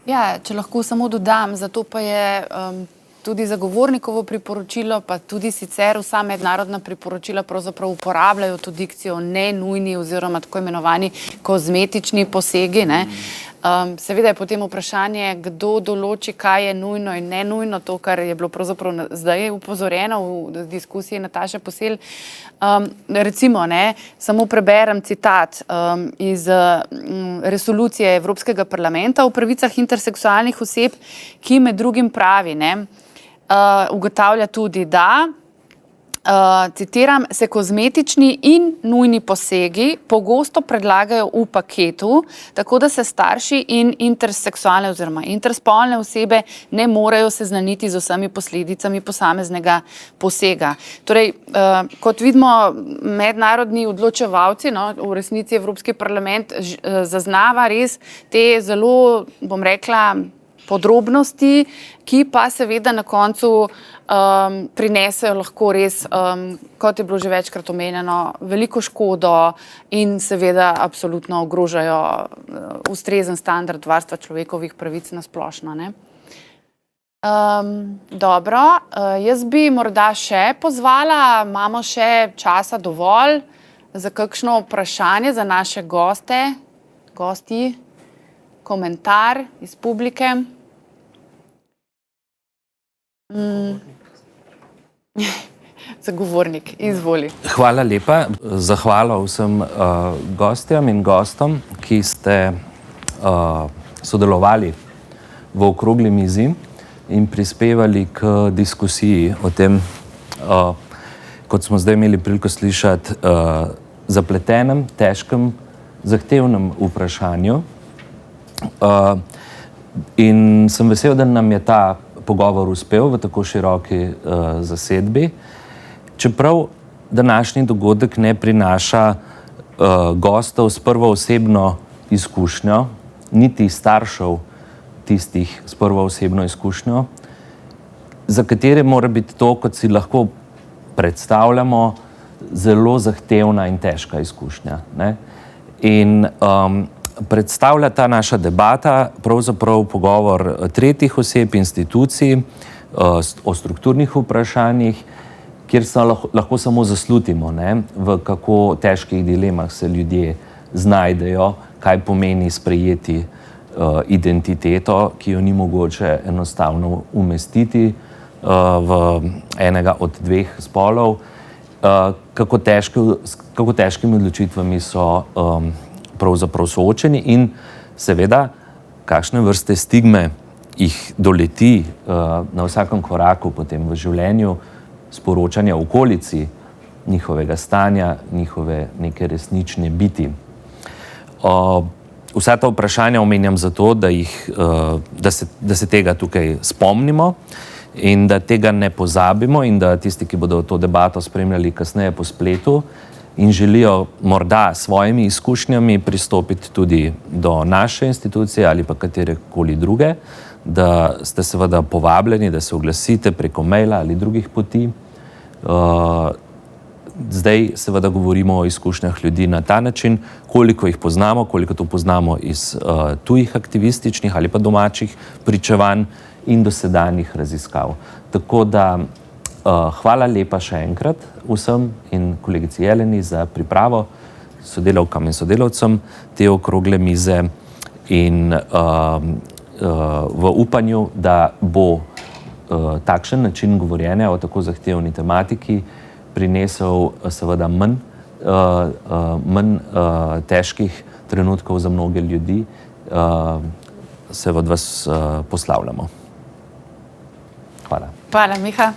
Ja, če lahko samo dodam, zato pa je tudi zagovornikovo priporočilo, pa tudi sicer vsa mednarodna priporočila pravzaprav uporabljajo to dikcijo nenujni oziroma tako imenovani kozmetični posegi, ne. Seveda je potem vprašanje, kdo določi, kaj je nujno in nenujno, to, kar je bilo pravzaprav zdaj upozorjeno v diskusiji Nataše Posel. Recimo, ne, samo preberem citat iz resolucije Evropskega parlamenta o pravicah interseksualnih oseb, ki med drugim pravi, ne, ugotavlja tudi, da citiram, se kozmetični in nujni posegi pogosto predlagajo v paketu, tako da se starši in interseksualne oziroma interspolne osebe ne morejo seznaniti z vsemi posledicami posameznega posega. Torej, kot vidimo, mednarodni odločevalci, no, v resnici Evropski parlament zaznava res te zelo, bom rekla, podrobnosti, ki pa seveda na koncu prinesejo lahko res, kot je bilo že večkrat omenjeno, veliko škodo in seveda absolutno ogrožajo ustrezen standard varstva človekovih pravic na splošno, ne. Dobro, jaz bi morda še pozvala, imamo še časa dovolj za kakšno vprašanje za naše gosti, komentar iz publike. Zagovornik, izvoli. Hvala lepa. Zahvala vsem gostjam in gostom, ki ste sodelovali v okrogli mizi in prispevali k diskusiji o tem, kot smo zdaj imeli priliko slišati, zapletenem, težkem, zahtevnem vprašanju. In sem vesel, da nam je ta pogovor uspel v tako široki zasedbi. Čeprav današnji dogodek ne prinaša gostov s prvoosebno izkušnjo, niti staršev tistih s prvoosebno izkušnjo, za katere mora biti to, kot si lahko predstavljamo, zelo zahtevna in težka izkušnja. Ne? In predstavlja ta naša debata pravzaprav pogovor tretjih oseb, institucij o strukturnih vprašanjih, kjer se lahko samo zaslutimo, ne, v kako težkih dilemah se ljudje znajdejo, kaj pomeni sprejeti identiteto, ki jo ni mogoče enostavno umestiti v enega od dveh spolov, kako težkimi odločitvami so pravzaprav soočeni in seveda, kakšne vrste stigme jih doleti na vsakem koraku potem v življenju, sporočanja okolici njihovega stanja, njihove neke resnične biti. Vsa ta vprašanja omenjam zato, da se tega tukaj spomnimo in da tega ne pozabimo in da tisti, ki bodo to debato spremljali kasneje po spletu in želijo morda s svojimi izkušnjami pristopiti tudi do naše institucije ali pa katerekoli druge, da ste seveda povabljeni, da se oglasite preko maila ali drugih poti. Zdaj seveda govorimo o izkušnjah ljudi na ta način, koliko jih poznamo, koliko to poznamo iz tujih aktivističnih ali pa domačih pričevanj in dosedanjih raziskav. Tako da hvala lepa še enkrat vsem in kolegici Jeleni za pripravo, sodelavkam in sodelavcem te okrogle mize in v upanju, da bo takšen način govorjenja o tako zahtevni tematiki prinesel seveda manj težkih trenutkov za mnoge ljudi, se od vas poslavljamo. Hvala. Hvala, Miha.